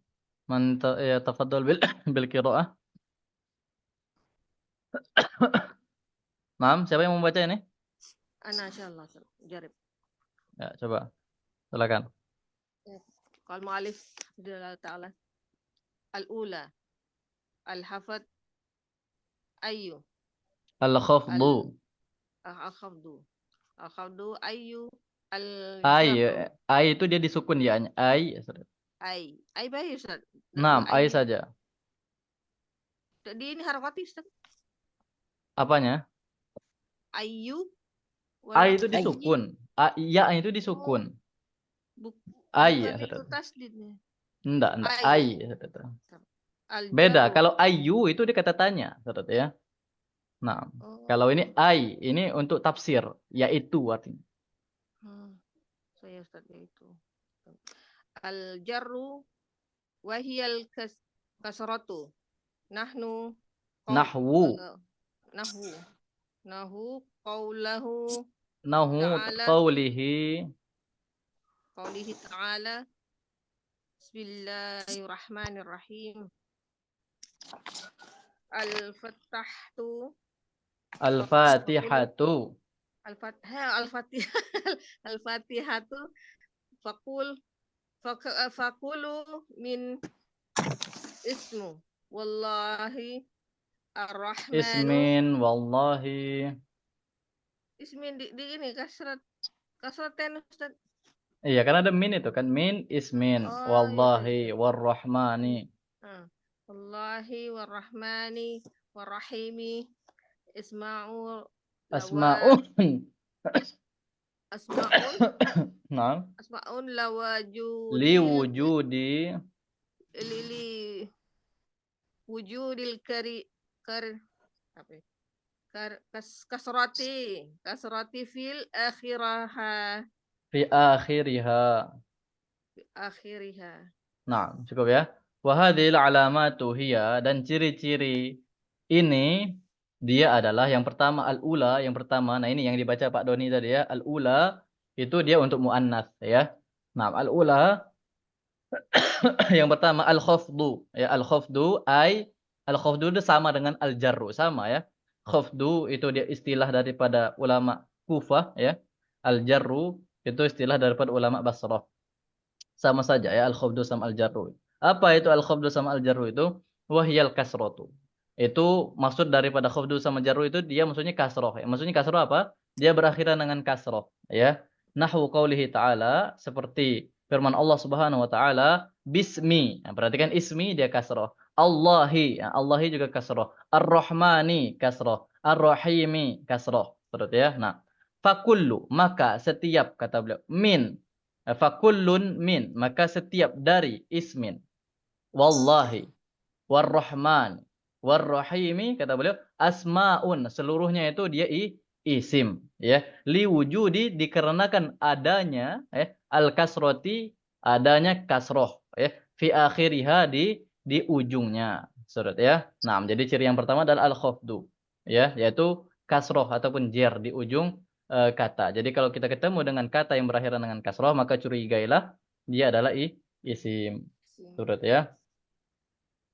Man tafadhol bil qiraah. Naam, siapa yang mau baca ini? Ana insyaallah jarib. Ya, coba. Silakan. Qal mu'allif ta'ala al-ula al-hafad ayyu Al-khafdu. al-khafdu ayyu Ai itu dia disukun ya. Ai baik Ustaz. Naam, ai saja. Di ini harakati Ustaz. Apanya? Ayyu Ai itu disukun. Ya itu disukun. Ai ya, itu tasdidnya. Enggak. Ai. Beda. Kalau ayu itu dia kata tanya, ya. Nah, kalau ini ai, ini untuk tafsir, yaitu artinya. Saya Ustaz itu. Al-jarru wa hiyal kasratu. Nahwu qawlahu qawlihi ta'ala Bismillahirrahmanirrahim. Al-Fatihatu fakulu min ismu wallahi ar-rahmanu ismin di ini kasraten Ustaz. Iya, kan ada min itu kan, min ismin wallahi warrahmani. Wallahi warrahmani warrahimi asma'un Nah. Asma'un lawajudi liwujudi wujudil kasrati fil akhiriha. Nah, cukup ya. Wa hadhil alamatu hiya, dan ciri-ciri ini dia adalah yang pertama al-ula, yang pertama. Nah, ini yang dibaca Pak Doni tadi ya. Al-ula itu dia untuk muannats ya. Nah, al-ula yang pertama al-khafdu ya. Al-khafdu itu sama dengan al-jarru, sama ya. Khafdu itu dia istilah daripada ulama Kufah ya. Al-jarru itu istilah daripada ulama Basrah. Sama saja ya, al-khafdu sama al-jarru. Apa itu al-khafdu sama al-jarru itu? Wahyal kasratu. Itu maksud daripada khafdu sama jarru itu dia maksudnya kasroh ya. Maksudnya kasroh apa? Dia berakhiran dengan kasroh ya. Nahwu qaulihi ta'ala, seperti firman Allah Subhanahu wa taala, bismi. Nah, perhatikan ismi dia kasroh. Allahi, nah, Allahi juga kasroh. Ar-Rahmani kasroh. Ar-Rahimi kasroh. Seperti ya. Nah, fakullu, maka setiap, kata beliau, min. Fakullun min, maka setiap dari ismin. Wallahi, warrahman, warrahimi, kata beliau, asmaun, seluruhnya itu dia isim, ya. Li wujudi dikarenakan adanya al kasroti, adanya kasroh, ya, fi akhiriha di ujungnya. Surat ya. Nah, jadi ciri yang pertama adalah al khafdu, ya, yaitu kasroh ataupun jer di ujung kata. Jadi kalau kita ketemu dengan kata yang berakhiran dengan kasroh, maka curigailah dia adalah isim. Surat ya.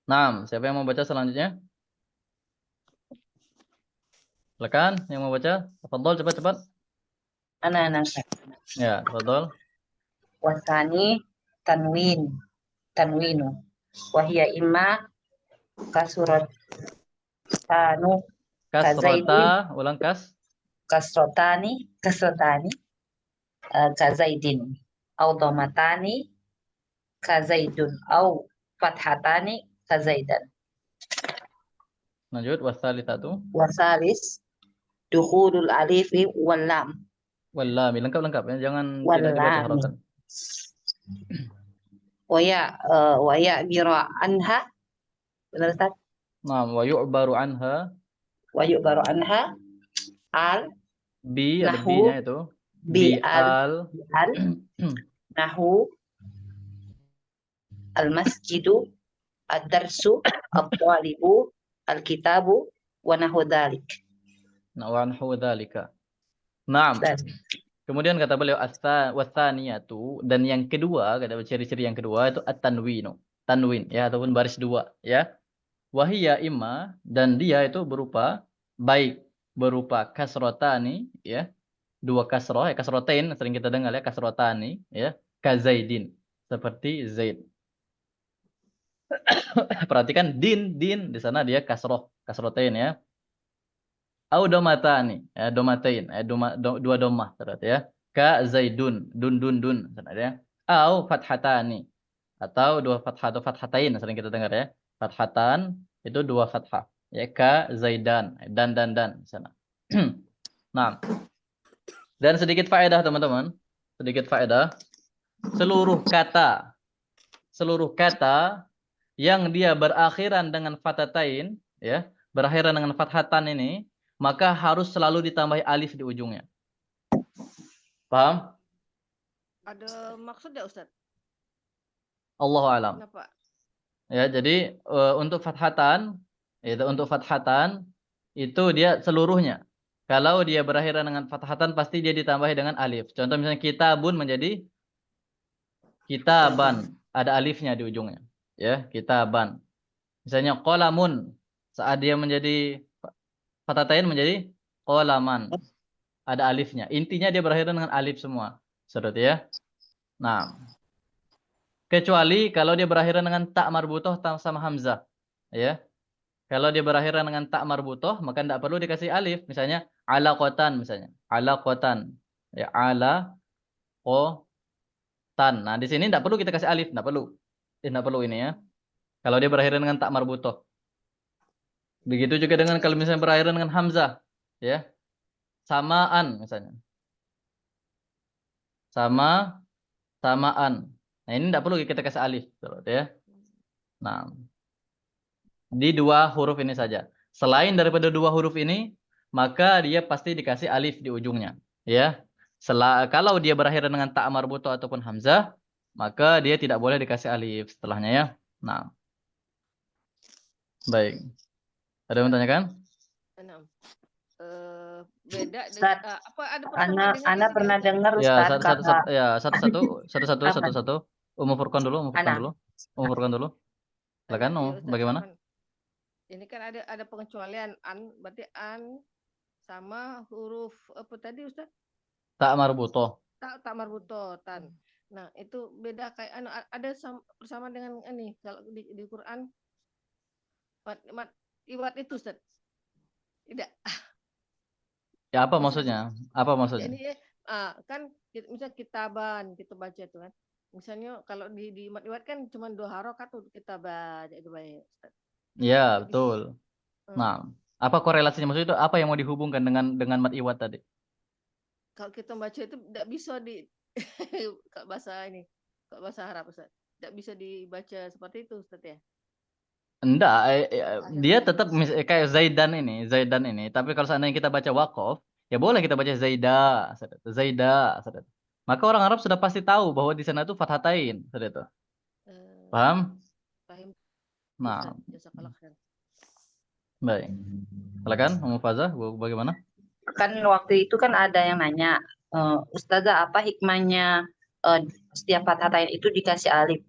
Nah, siapa yang mau baca selanjutnya? Silakan yang mau baca. Tafadhol cepat-cepat. Anak-anak. Ya, tafadhol. Wasani tanwinu. Wahia imma kasurat tanu Kasrota, ulang kas. kasrotani kazaidin au domatani kazaidun au fathatani kazaidan. Lanjut wasalitatu. Wasalis dukhulul alifi wal lam. Wallami, lengkap-lengkap ya, jangan Wal tidak dibaca lam. harokat. Waya bira anha. Benar Ustaz? Nah, wa yu'baru anha Wayu baru anha al bi, ada nahu bi-nya itu. bi al al nahu al masjidu ad-darsu at-talibu al-kitabu wa nahu dzalik. Nah, wa anhu dzalika. Naam. Kemudian kata beliau wasaniyatu, dan yang kedua, kata ciri-ciri yang kedua itu at-tanwinu. Tanwin ya, ataupun baris dua ya. Wahia imma, dan dia itu berupa baik berupa kasrotani ya, dua kasroh ya, kasrotain sering kita dengar ya, kasrotani ya, kazaidin, seperti Zaid. Perhatikan din di sana dia kasrotain ya. Au domatani ya, domatain ya, dua domah terus ya. Ka zaidun, dun ya. Au fathatani, atau dua fathah atau fathatain sering kita dengar ya. Fathatan itu dua fathah ya, ka zaidan, dan di sana. Nah, dan sedikit faedah teman-teman, sedikit faedah. Seluruh kata yang dia berakhiran dengan fathatain ya, berakhiran dengan fathatan ini, maka harus selalu ditambahi alif di ujungnya. Paham? Ada maksud ya Ustaz? Allahu alam. Kenapa? Ya, jadi untuk fathatan itu dia seluruhnya. Kalau dia berakhiran dengan fathatan pasti dia ditambahi dengan alif. Contoh misalnya kitabun menjadi kitaban, ada alifnya di ujungnya. Ya, kitaban. Misalnya qalamun, saat dia menjadi fathatain menjadi qalaman, ada alifnya. Intinya dia berakhiran dengan alif semua. Seperti ya. Nah, kecuali kalau dia berakhiran dengan tak marbutoh sama hamzah. Ya. Kalau dia berakhiran dengan tak marbutoh, maka tidak perlu dikasih alif. Misalnya alaqatan misalnya. Alaqatan. Ya, alaqatan. Nah, di sini tidak perlu kita kasih alif, tidak perlu. Tidak perlu ini ya. Kalau dia berakhiran dengan tak marbutoh. Begitu juga dengan kalau misalnya berakhiran dengan hamzah, ya. Samaan misalnya. Samaan. Nah, ini tidak perlu kita kasih alif, ya. Nah, di dua huruf ini saja. Selain daripada dua huruf ini, maka dia pasti dikasih alif di ujungnya, ya. Kalau dia berakhiran dengan ta marbutoh ataupun hamzah, maka dia tidak boleh dikasih alif setelahnya ya. Nah. Baik. Ada yang menanyakan? Beda Ustaz, apa ada persamaan dengan Ana ini pernah Ustaz? dengar Ya, Ustaz satu. Umum Furqan dulu. Silakan, Ustaz, bagaimana? Ini kan ada pengecualian berarti an sama huruf apa tadi Ustaz? Tak marbutoh. Tak marbutoh tan. Nah, itu beda kayak ada persamaan dengan ini kalau di Quran mat iwat itu Ustaz. Tidak. Ya, apa maksudnya? Apa maksudnya? Ini kan misalnya kitaban kita baca itu kan. Misalnya kalau di mat iwat kan cuma 2 harokat tuh kita baca itu baik Ustaz. Ya, betul. Nah, apa korelasinya, maksudnya itu apa yang mau dihubungkan dengan mat iwat tadi? Kalau kita baca itu tidak bisa di kalau bahasa ini, kalau bahasa Arab Ustaz. Tidak bisa dibaca seperti itu Ustaz ya. Enggak, dia tetap kayak Zaidan ini. Tapi kalau seandainya kita baca waqaf, ya boleh kita baca Zaida, Zaida. Maka orang Arab sudah pasti tahu bahwa di sana itu fathatain, itu. Paham? Paham. Nah, Jazakallah khair. baik. Silakan, Mufazah, bagaimana? Kan waktu itu kan ada yang nanya, Ustazah apa hikmahnya setiap fathatain itu dikasih alif.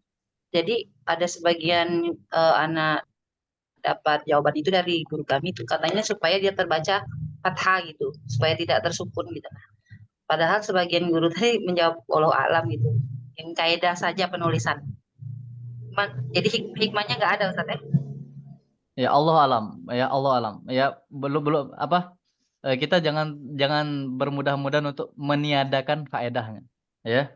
Jadi ada sebagian anak dapat jawaban itu dari guru kami itu katanya supaya dia terbaca fathah gitu, supaya tidak tersukun gitu. Padahal sebagian guru tadi menjawab walau alam gitu, yang kaidah saja penulisan. Jadi hikmahnya nggak ada Ustaz ya? Ya Allah alam, ya belum apa? Kita jangan bermudah-mudahan untuk meniadakan faedahnya, ya.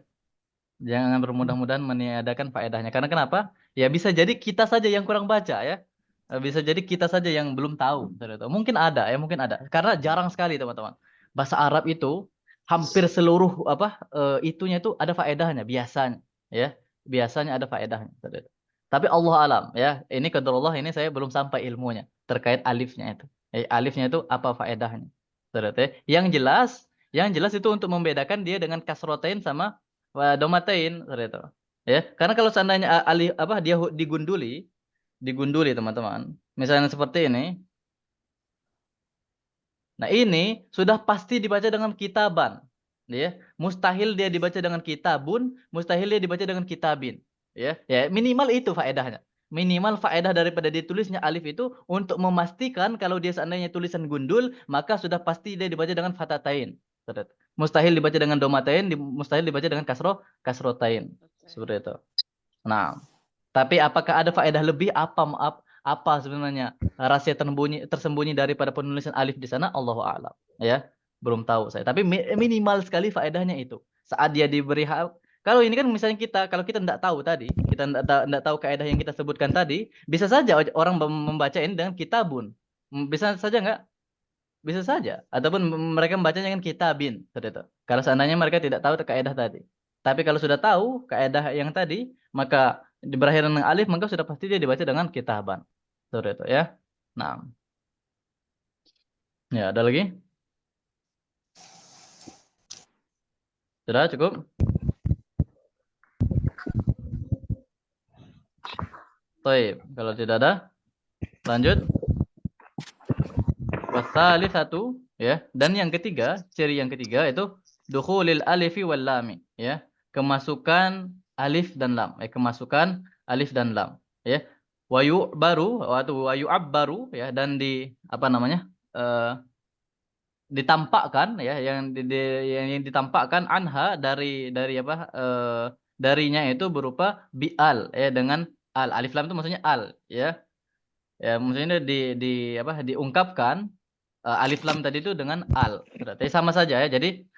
Jangan bermudah-mudahan meniadakan faedahnya. Karena kenapa? Ya bisa jadi kita saja yang kurang baca ya. Bisa jadi kita saja yang belum tahu. Mungkin ada ya, mungkin ada. Karena jarang sekali teman-teman. Bahasa Arab itu hampir seluruh itunya itu ada faedahnya biasanya, ya. Biasanya ada faedahnya. Tapi Allah alam ya. Ini qadarullah, ini saya belum sampai ilmunya terkait alifnya itu. Alifnya itu apa faedahnya? Yang jelas itu untuk membedakan dia dengan kasrotain sama domatain, itu. Ya, karena kalau seandainya alif apa dia digunduli teman-teman. Misalnya seperti ini. Nah, ini sudah pasti dibaca dengan kitaban. Ya, mustahil dia dibaca dengan kitabun, mustahil dia dibaca dengan kitabin. Ya, minimal itu faedahnya. Minimal faedah daripada ditulisnya alif itu untuk memastikan kalau dia seandainya tulisan gundul, maka sudah pasti dia dibaca dengan fatatain. Mustahil dibaca dengan domatain, mustahil dibaca dengan kasrotain. Seperti itu. Nah, tapi apakah ada faedah lebih apa sebenarnya rahasia tersembunyi daripada penulisan alif di sana? Allahu a'lam. Ya, belum tahu saya. Tapi minimal sekali faedahnya itu. Saat dia diberi hak. Kalau ini kan misalnya kalau kita tidak tahu tadi, kita tidak tahu kaidah yang kita sebutkan tadi, bisa saja orang membaca ini dengan kitabun. Bisa saja enggak? Bisa saja. Ataupun mereka membacanya dengan kitabin. Seperti itu. Kalau seandainya mereka tidak tahu kaidah tadi. Tapi kalau sudah tahu kaidah yang tadi, maka berakhir dengan alif, maka sudah pasti dia dibaca dengan kitaban. Seperti itu ya. Nah. Ya, ada lagi? Sudah cukup? Baik, kalau tidak ada, lanjut. Wasali satu, ya. Dan yang ketiga, ciri yang ketiga itu dukhulil alifi wal lami, ya. Kemasukan alif dan lam, kemasukan alif dan lam, ya. Wayu baru atau wayu abbaru, ya, dan apa namanya? Ditampakkan, ya, yang ditampakkan anha dari apa? Darinya itu berupa bi'al, ya, dengan al. Alif lam itu maksudnya al, ya. Ya, maksudnya diungkapkan alif lam tadi itu dengan al. Berarti sama saja ya. Jadi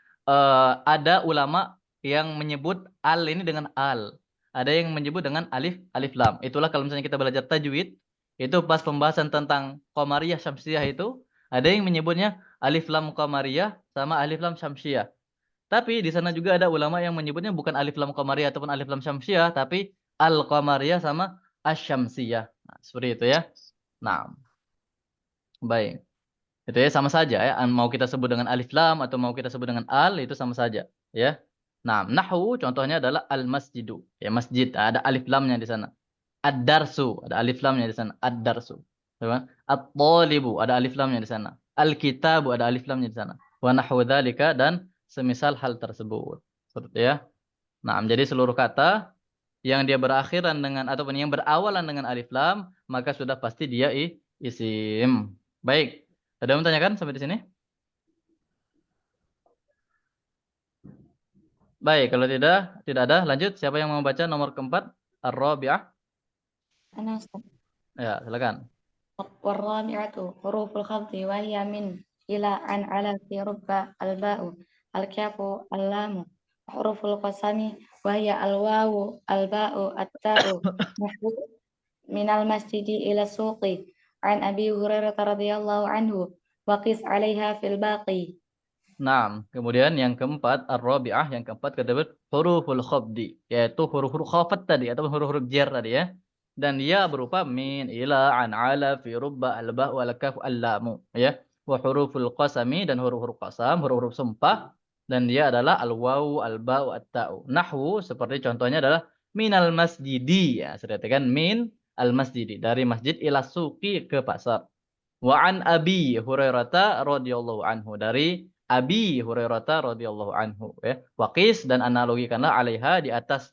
ada ulama yang menyebut al ini dengan al. Ada yang menyebut dengan alif lam. Itulah kalau misalnya kita belajar tajwid, itu pas pembahasan tentang qamariyah syamsiyah itu, ada yang menyebutnya alif lam qamariyah sama alif lam syamsiyah. Tapi di sana juga ada ulama yang menyebutnya bukan alif lam qamariyah ataupun alif lam syamsiyah, tapi al qamariyah sama asyamsiyah. Nah, seperti itu ya. Nah, baik. Itu ya sama saja ya. Mau kita sebut dengan alif lam atau mau kita sebut dengan al, itu sama saja, ya. Nah, nahwu contohnya adalah al-masjidu. Ya, masjid ada alif lamnya di sana. Ad-darsu ada alif lamnya di sana. Ad-darsu. At-thalibu ada alif lamnya di sana. Al-kitabu ada alif lamnya di sana. Wa nahwu dzalika dan semisal hal tersebut. Seperti ya. Nah, jadi seluruh kata yang dia berakhiran dengan ataupun yang berawalan dengan alif lam, maka sudah pasti dia isim. Baik. Ada yang menanyakan sampai di sini? Baik, kalau tidak ada, lanjut. Siapa yang mau baca nomor keempat? Ar-Rabi'ah. Ana Ustaz. Ya, silakan. War-rabi'atu huruful khafdi wa hiya min ila an ala fi rubba al-ba'u al-kafu al-lamu huruful qasami wa hiya al-wawu al-ba'u at-ta'u nahwu minal masjidi ila suqi an Abi Hurairah radhiyallahu anhu wa qis 'alaiha fil baqi. Nah, kemudian yang keempat ar-rabi'ah, yang keempat kata huruful khafdi, yaitu huruf-huruf khafat tadi atau huruf-huruf jar tadi ya. dan dia berupa min, ila, an, ala, fi, rubba, al-ba, wal kaf, al-lamu, ya. Wa huruful qasami dan huruf-huruf qasam, huruf-huruf sumpah, dan dia adalah al-wawu, al-ba, at-ta'u. Nahwu seperti contohnya adalah minal masjidi, ya, sudah kan min al-masjidi, dari masjid ila suqi, ke pasar. Wa an Abi Hurairah radhiyallahu anhu, dari Abi Hurairah radhiyallahu anhu, ya. Waqis dan analogikanlah alaiha, di atas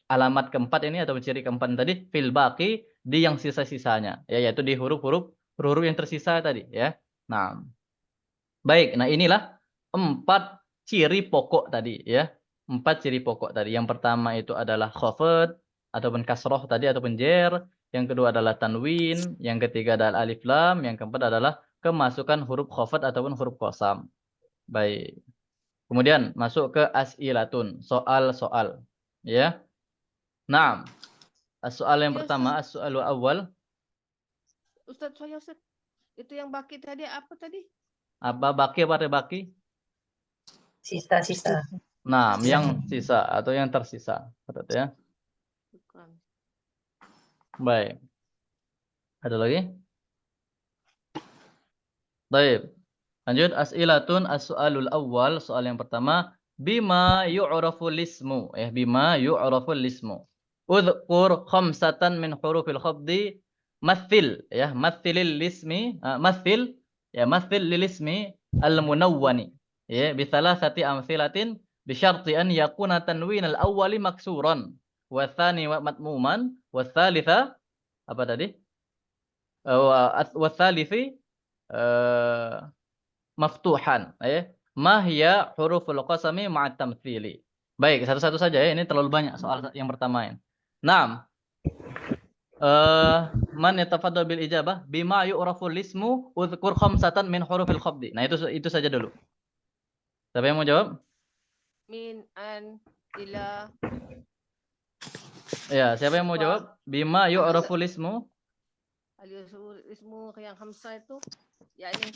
alamat keempat ini atau ciri keempat tadi, fil baqi, di yang sisa-sisanya, ya, yaitu di huruf-huruf yang tersisa tadi, ya. Nah, baik. Nah, inilah 4 ciri pokok tadi, ya. 4 ciri pokok tadi. Yang pertama itu adalah khafad ataupun kasroh tadi ataupun jer. Yang kedua adalah tanwin, yang ketiga adalah alif lam, yang keempat adalah kemasukan huruf khafad ataupun huruf qasam. Baik. Kemudian masuk ke as'ilatun, soal-soal, ya. Nah, soal yang Ya, pertama, as-soalu awal, Ustaz, saya Ustaz. Itu yang baki tadi apa tadi? apa baki, apa ada baki? Sisa-sisa. Nah, yang sisa atau yang tersisa, berarti, ya. Bukan. Baik. Ada lagi? Baik. Lanjut, as'ilatun, as-soalul awal, soal yang pertama, bima yu'raful ismu, bima yu'raful ismu. Udhkur khamsatan min hurufil khafdi, mathil, mathilil ismi, mathil, mathil lil ismi al-munawwani, bi thalathati amthilatin bi syarti an yakuna tanwin al-awwali maksuran, wa tsani wa matmuman, wa tsalitsa apa tadi? Wa tsalithi maftuhan, ma hiya huruful qasami ma'at tamtsili. Baik, satu-satu saja, ya. Ini terlalu banyak soal yang pertama, ya. Naam. Man yatafaddal bil ijabah bima yu'raful ismu udhkur khamsatan min hurufil khafdi. Nah, itu saja dulu. Siapa yang mau jawab? Min, an, ila. Ya, siapa yang mau jawab? Bima yu'raful ismu. Ismu yang khamsah itu, ya ini.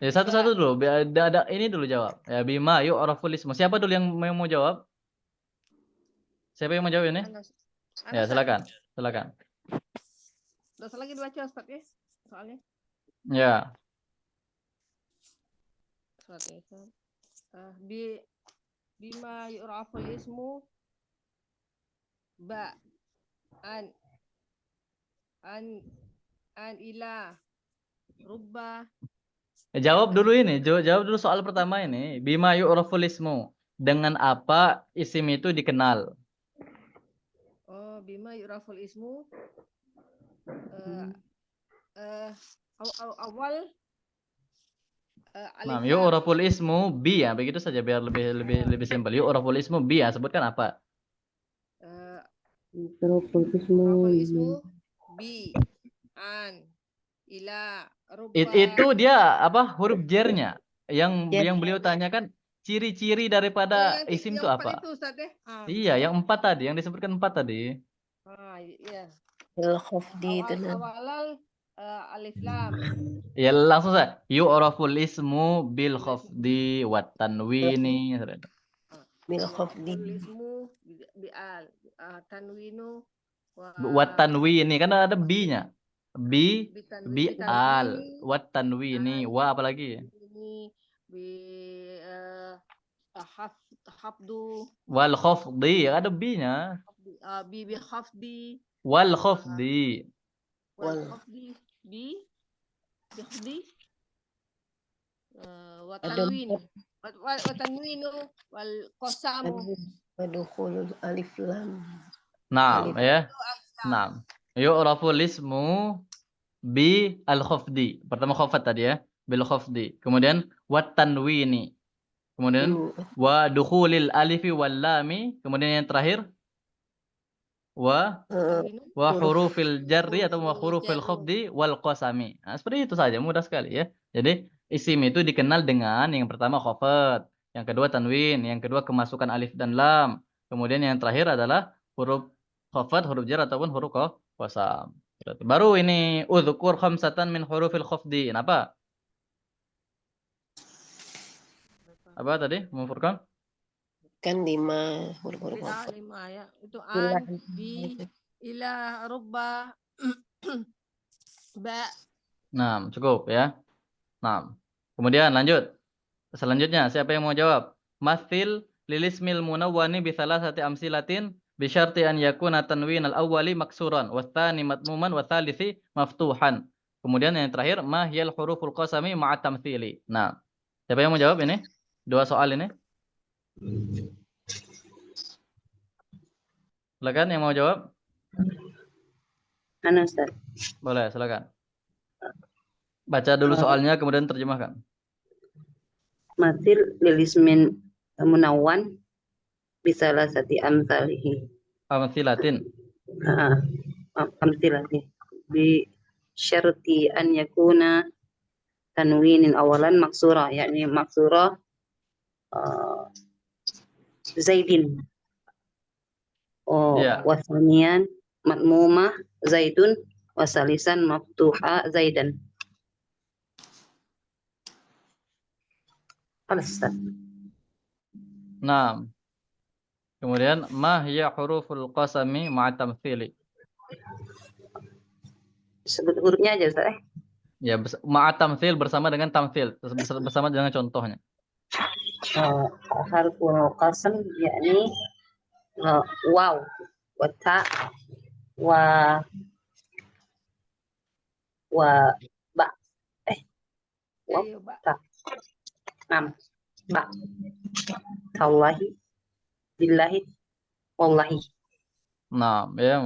Ya, satu-satu dulu. Ada ini dulu jawab. Ya, bima yu'raful ismu. Siapa dulu yang mau jawab? Siapa yang mau jawab ini? Ya, silakan. Silakan. Dosa lagi dibaca Ustaz, ya, soalnya. Ya. Bima yu'raful ismu ba an ila rubba. Jawab dulu ini, jawab dulu soal pertama ini. Bima yu'raful ismu. Dengan apa isim itu dikenal? Oh, bima yu'raful ismu awal Nah, alif lam. yu'raful ismu bi, ya, begitu saja biar lebih simpel. Yu'raful ismu bi, ya, sebutkan apa? Yu'raful ismu bi an ila rubba. Itu dia apa? Huruf jernya. Yang beliau tanyakan ciri-ciri daripada isim itu apa? Itu, Ustaz, ya? Iya, yang 4 tadi, yang disebutkan 4 tadi. Iya. al-khafdi itu. Awalal alif lam. Ya, langsung saja. Yu'raful ismu bil khafdi wat tanwini. Bil khafdi. Ismu bi al tanwinu Wat tanwini, kan ada bi-nya. Bi al wat tanwini, wa apa lagi? Bi hafdu Wal khafdi, ada bi-nya. bi khafdi Wal khafdi. wal khafdi bi khafdi wa tanwin wa tanwinu wal qasamu wa dukhulul alif lam. Nah, ya. Nah, yu'raful ismu bi al khafdi. Pertama khafat tadi, ya. Bil khafdi. Kemudian wat tanwini. Kemudian wa dukhulil alifi wal lami. Kemudian yang terakhir wa hurufil jarri atau wa hurufil khafdi wal qasami. Nah, seperti itu saja, mudah sekali, ya. Jadi isim itu dikenal dengan yang pertama khafat, yang kedua tanwin, yang kedua kemasukan alif dan lam. Kemudian yang terakhir adalah huruf khafat, huruf jar ataupun huruf qasam. Baru ini udzukur khamsatan min hurufil khafdi. Apa? Apa tadi? Memfurkan? Kan 5 huruf-huruf. 5 ya. Itu an, bi, ila rubba ba. Nah, cukup ya. Nah, kemudian lanjut. Selanjutnya, siapa yang mau jawab? Mathil lilismil munawwani bi thalathati amsilatin bi syarti an yakuna tanwin al-awwali maksuran wa tsani matmuman wa tsalisi maftuhan. Kemudian yang terakhir, ma hiyal huruful qasami ma'a tamtsili. Nah, siapa yang mau jawab ini? Dua soal ini. Silakan yang mau jawab. Ana Ustaz. Boleh, silakan. Baca dulu soalnya kemudian terjemahkan. Matil lilismin munawwan bisa sati amsalihi. Amsilatin. Amsilati bi syarti an yakuna tanwinin awalan maksura, yakni maksura Zaidin. Ya. Wasanian matmumah Zaidun wasalisan maftuha Zaidan. Ustaz. Nah. Kemudian ma hiya huruful qasami ma'a tamtsili. Sebut hurufnya aja Ustaz. Ya, ma'a tamtsil bersama dengan tamtsil, bersama dengan contohnya. Harful qasam yakni waw wa ta wa ba waw ta ba tallahi billahi wallahi. Nah, ya,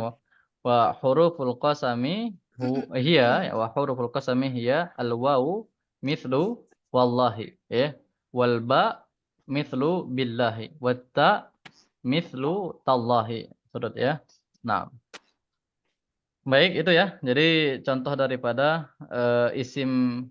wa huruful qasami hiya wa huruful qasami hiya al-waw mithlu wallahi, ya. Wal ba mithlu billahi, wat ta mithlu tallahi. Surut ya. Nah. Baik, itu ya. Jadi contoh daripada isim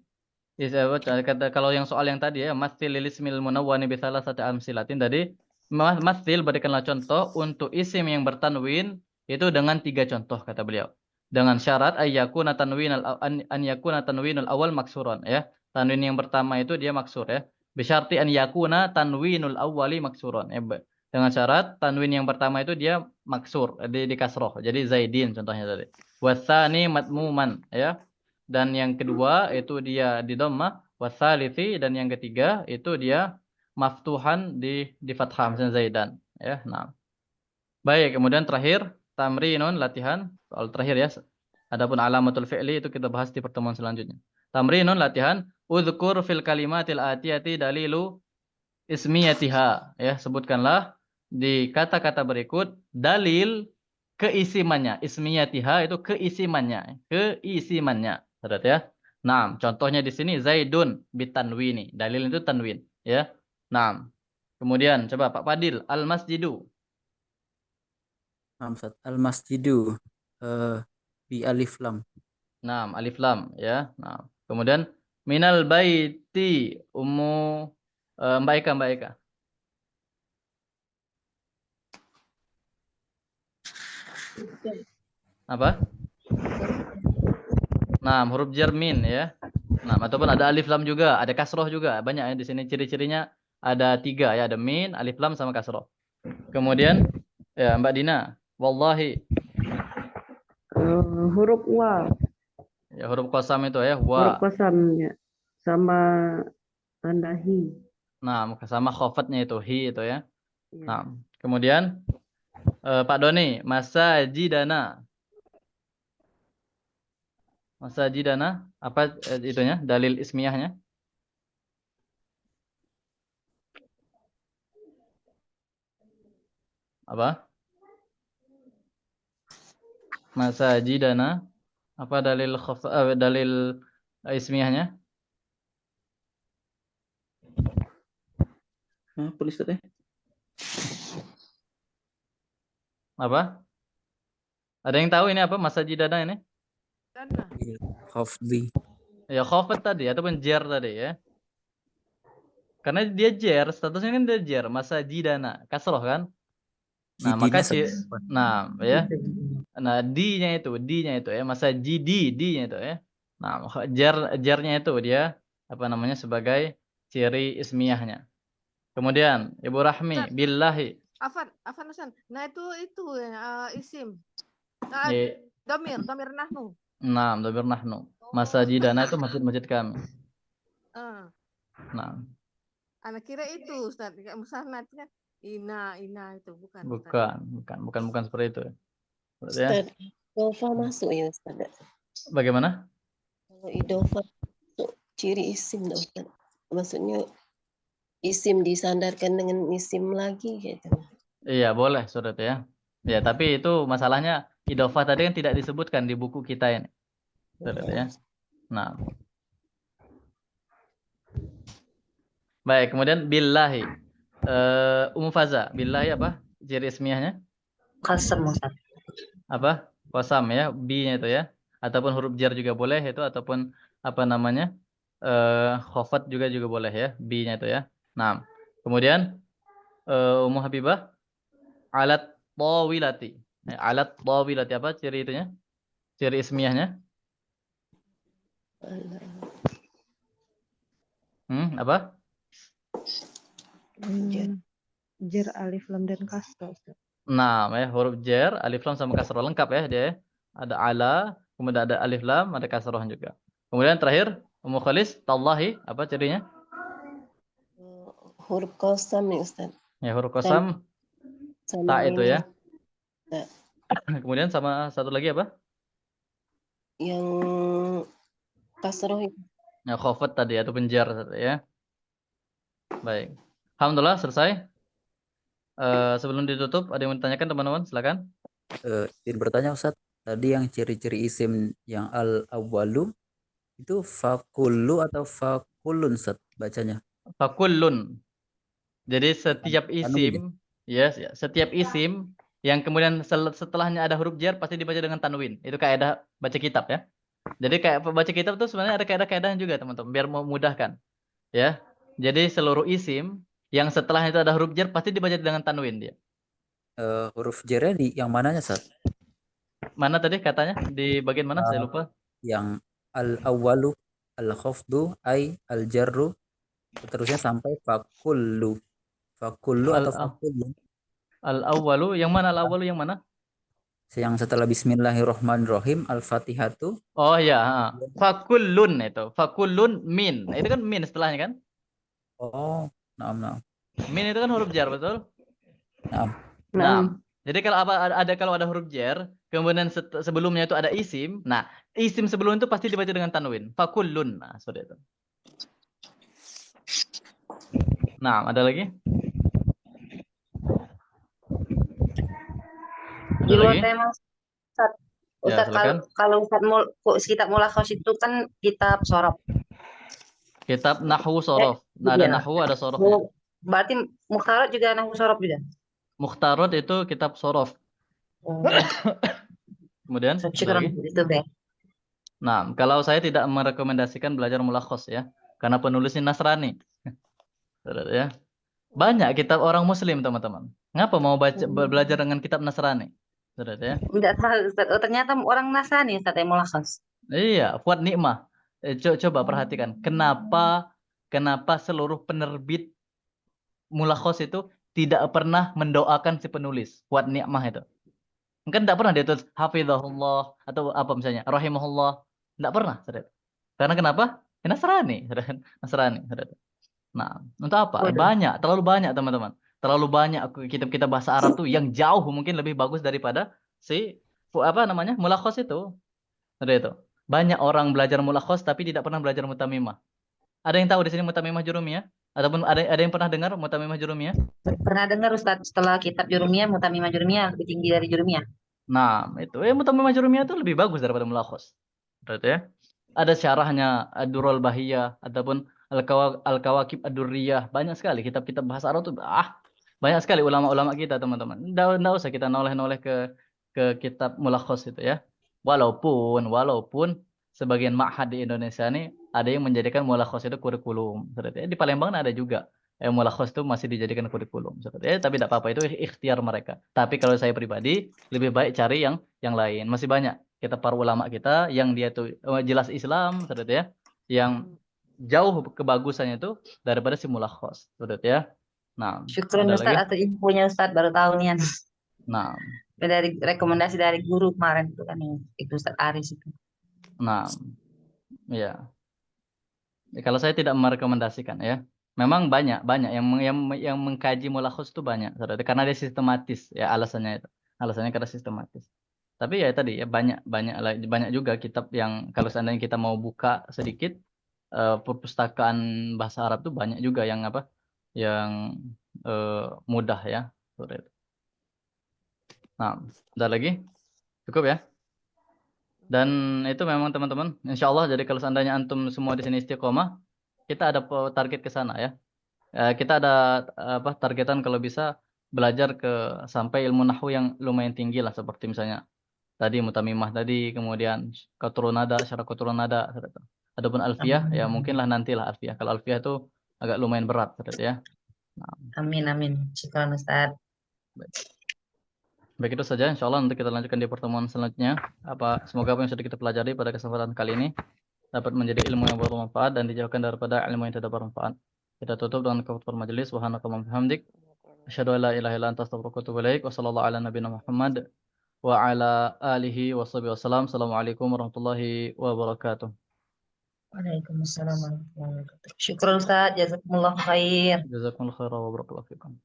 kalau yang soal yang tadi ya, mathil lilismil munawwani bi thalathati amsilatin tadi, mathil berikanlah contoh untuk isim yang bertanwin itu dengan 3 contoh kata beliau. Dengan syarat an yakuna tanwinul awal maksuran ya. Tanwin yang pertama itu dia maksur ya. Bi syarti an yakuna tanwinul awwali maksuran ya. Dengan syarat tanwin yang pertama itu dia maksur, di kasroh. Jadi Zaidin contohnya tadi. Wasani matmuman ya. Dan yang kedua itu dia di dhammah, wasalithi, dan yang ketiga itu dia maftuhan di fathah misalnya Zaidan ya. Nah. Baik, kemudian terakhir tamrinun latihan, soal terakhir ya. Adapun alamatul fi'li itu kita bahas di pertemuan selanjutnya. Tamrinun latihan, udzkur fil kalimatil atiyati dalilu ismiyatiha ya, sebutkanlah di kata-kata berikut dalil keisimannya. Ismiyatiha itu keisimannya, Saudara ya. Nah, contohnya di sini Zaidun bitanwini. Dalil itu tanwin, ya. Nah, kemudian coba Pak Fadil, al-masjidu. Al-masjidu bi alif lam. Nah, alif lam, ya. Nah, kemudian minal baiti ummu Mbak Eka. Apa? Nah, huruf jar min ya. Nah, ataupun ada alif lam juga, ada kasroh juga. Banyak ya di sini ciri-cirinya ada 3 ya, ada min, alif lam sama kasroh. Kemudian ya Mbak Dina, wallahi. Huruf wa. Ya, huruf qasam itu ya, wa. Huruf qasamnya sama tanda hi. Nah, sama khofatnya itu hi itu ya. Nah, kemudian Pak Doni, masajidana. Masajidana, apa itunya? Dalil ismiyahnya? Apa? Masajidana, apa dalil dalil ismiyahnya? Apa Ustaz? Apa? Ada yang tahu ini apa masajidana ini? Khafdi. Ya khafat tadi ataupun jar tadi ya. Karena dia jar, statusnya kan dia jar, masajidana, kasroh kan? Nah, maka ya. Nah, D-nya itu ya, D-nya itu ya. Nah, jarnya itu dia apa namanya sebagai ciri ismiyahnya. Kemudian Ibu Rahmi, billahi. Afan Hasan. Nah itu isim. Ah, Eh, domir nahnu. Nah, dhamir nahnu. Masajidana itu masjid-masjid kami. Ah, Nah, anak kira itu Ustaz, kayak musannad kan. Ina itu bukan Ustaz. bukan seperti itu. Berarti ya. Ustaz, idofa masuk ya Ustaz? Bagaimana? Kalau idofa masuk ciri isim dong Ustaz. Maksudnya isim disandarkan dengan isim lagi gitu. Iya, boleh Saudara ya. Ya, tapi itu masalahnya idhofah tadi kan tidak disebutkan di buku kita ini. Saudara ya. Nah, baik, kemudian billahi. Faza, billahi apa? Ciri ismiyahnya? Qasam Ustaz. Apa? Qasam ya, B-nya itu ya. Ataupun huruf jar juga boleh itu, ataupun apa namanya? Khafat juga boleh ya, B-nya itu ya. Nah, kemudian Habibah alat tawilati. Alat tawilati apa ciri itunya? Ciri ismiyahnya? Apa? Jer alif lam dan kasrah Ustaz. Nah, ya, huruf jar, alif lam sama kasrah lengkap ya dia. Ada ala, kemudian ada alif lam, ada kasrah juga. Kemudian terakhir, Khalis, tallahi, apa cirinya? Huruf qasam nih Ustaz. Ya, huruf qasam, ta itu ya. Kemudian sama satu lagi apa? Yang kasroh itu. Ya, khafat tadi atau penjar ya. Baik. Alhamdulillah selesai. Sebelum ditutup, ada yang mau ditanyakan teman-teman? Silakan. Izin bertanya Ustaz, tadi yang ciri-ciri isim yang al-awwalu itu fakullu atau fakulun Ustaz bacanya? Fakullun. Jadi setiap Tanwin isim, setiap isim yang kemudian setelahnya ada huruf jar pasti dibaca dengan tanwin. Itu kaidah baca kitab ya. Jadi kayak baca kitab itu sebenarnya ada kaidah-kaidahnya juga teman-teman, biar memudahkan. Ya. Jadi seluruh isim yang setelahnya itu ada huruf jar pasti dibaca dengan tanwin dia. huruf jarnya di yang mananya Ustaz? Mana tadi katanya? Di bagian mana? Saya lupa. Yang al-awwalu, al-khafdu, al-jarru, seterusnya sampai fakullu. Fakullu atau fakullu? Al-awwalu, yang mana al-awwalu yang mana? Yang setelah bismillahirrahmanirrahim, al-fatihatu. Oh ya, fakullun itu. Fakullun min. Itu kan min setelahnya kan? Oh, nah. Min itu kan huruf jar, betul? Nah. Jadi kalau kalau ada huruf jar, kemudian sebelumnya itu ada isim. Nah, isim sebelum itu pasti dibaca dengan tanwin. Fakullun. Nah, seperti itu. Nah, ada lagi? Di luar tema Ustaz. Ustaz, Ya, kalau Ustaz kitab Mulakhas itu kan kitab sorof. Kitab nahwu sorof. Nah, ada nahwu, ada sorofnya. Berarti mukhtarat juga nahwu sorof juga? Mukhtarat itu kitab sorof. Kemudian lagi? Nah, kalau saya tidak merekomendasikan belajar mulakhas ya, karena penulisnya Nasrani. Ya. Banyak kitab orang muslim, teman-teman. Ngapa mau belajar dengan kitab Nasrani? Ya. Tidak tahu Ustaz. Oh, ternyata orang Nasrani Ustaz yang mulakhas. Iya, Fuad Nikmah. Coba perhatikan, kenapa seluruh penerbit mulakhas itu tidak pernah mendoakan si penulis, Fuad Nikmah itu. Kan tidak pernah dia tulis hafizahullah atau apa misalnya, rahimahullah. Tidak pernah. Karena kenapa? Nasrani. Nasrani. Nah, untuk apa? Banyak, terlalu banyak teman-teman. Terlalu banyak kitab-kitab bahasa Arab tuh yang jauh mungkin lebih bagus daripada si mulakhas itu. Itu. Banyak orang belajar mulakhas tapi tidak pernah belajar mutamimah. Ada yang tahu di sini mutamimah jurumiyah? Ataupun ada yang pernah dengar mutamimah jurumiyah? Pernah dengar Ustaz, setelah kitab jurumiyah, mutamimah jurumiyah lebih tinggi dari jurumiyah. Nah, itu mutamimah jurumiyah itu lebih bagus daripada mulakhas. Berarti ya. Ada syarahnya Ad-Durrul Bahiyah ataupun Al-Kawakib Ad-Durriyah. Banyak sekali kitab-kitab bahasa Arab itu banyak sekali ulama-ulama kita, teman-teman. Enggak usah kita noleh-noleh ke kitab mulakhas itu ya. Walaupun sebagian ma'had di Indonesia ini ada yang menjadikan mulakhas itu kurikulum. Di Palembang ada juga. Mulakhas itu masih dijadikan kurikulum. Tapi tidak apa-apa, itu ikhtiar mereka. Tapi kalau saya pribadi lebih baik cari yang lain. Masih banyak kita para ulama kita yang dia tuh jelas Islam, ya, yang jauh kebagusannya itu daripada si mulakhas, ya. Nah, syukron Ustaz atas infonya Ustaz, baru tahu nih. Nah, Dari rekomendasi dari guru kemarin itu kan yang itu Ustaz Aris itu. Nah, ya. Kalau saya tidak merekomendasikan ya. Memang banyak yang mengkaji mulakhos itu banyak, saudara. Karena dia sistematis ya alasannya itu. Alasannya karena sistematis. Tapi ya tadi ya banyak juga kitab yang kalau seandainya kita mau buka sedikit perpustakaan bahasa Arab itu banyak juga yang apa? Yang mudah ya, saudara. Nah, ada lagi? Cukup ya? Dan itu memang teman-teman, insya Allah jadi kalau seandainya antum semua di sini istiqomah, kita ada target ke sana ya. Kita ada apa targetan kalau bisa belajar sampai ilmu nahwu yang lumayan tinggi lah seperti misalnya tadi mutamimah tadi, kemudian qatrun nada, syarat qatrun nada. Adapun alfiyah ya mungkinlah nantilah alfiyah. Kalau alfiyah itu agak lumayan berat ya. Nah, Amin amin. Syukran Ustaz. baik itu saja insya Allah nanti kita lanjutkan di pertemuan selanjutnya. Semoga apa yang sudah kita pelajari pada kesempatan kali ini dapat menjadi ilmu yang bermanfaat dan dijauhkan daripada ilmu yang tidak bermanfaat. Kita tutup dengan kafaratul majelis. Subhanakallahumma wa bihamdik asyhadu an la ilaha illa anta astaghfiruka wa atubu ilaik. Wa sallallahu ala nabiyina Muhammad wa ala alihi washabihi wasallam. Assalamualaikum warahmatullahi wabarakatuh. Waalaikumsalam warahmatullahi wabarakatuh. Syukran Ustaz, jazakumullah khair. Jazakumullahu khairan wa barakallahu fikum.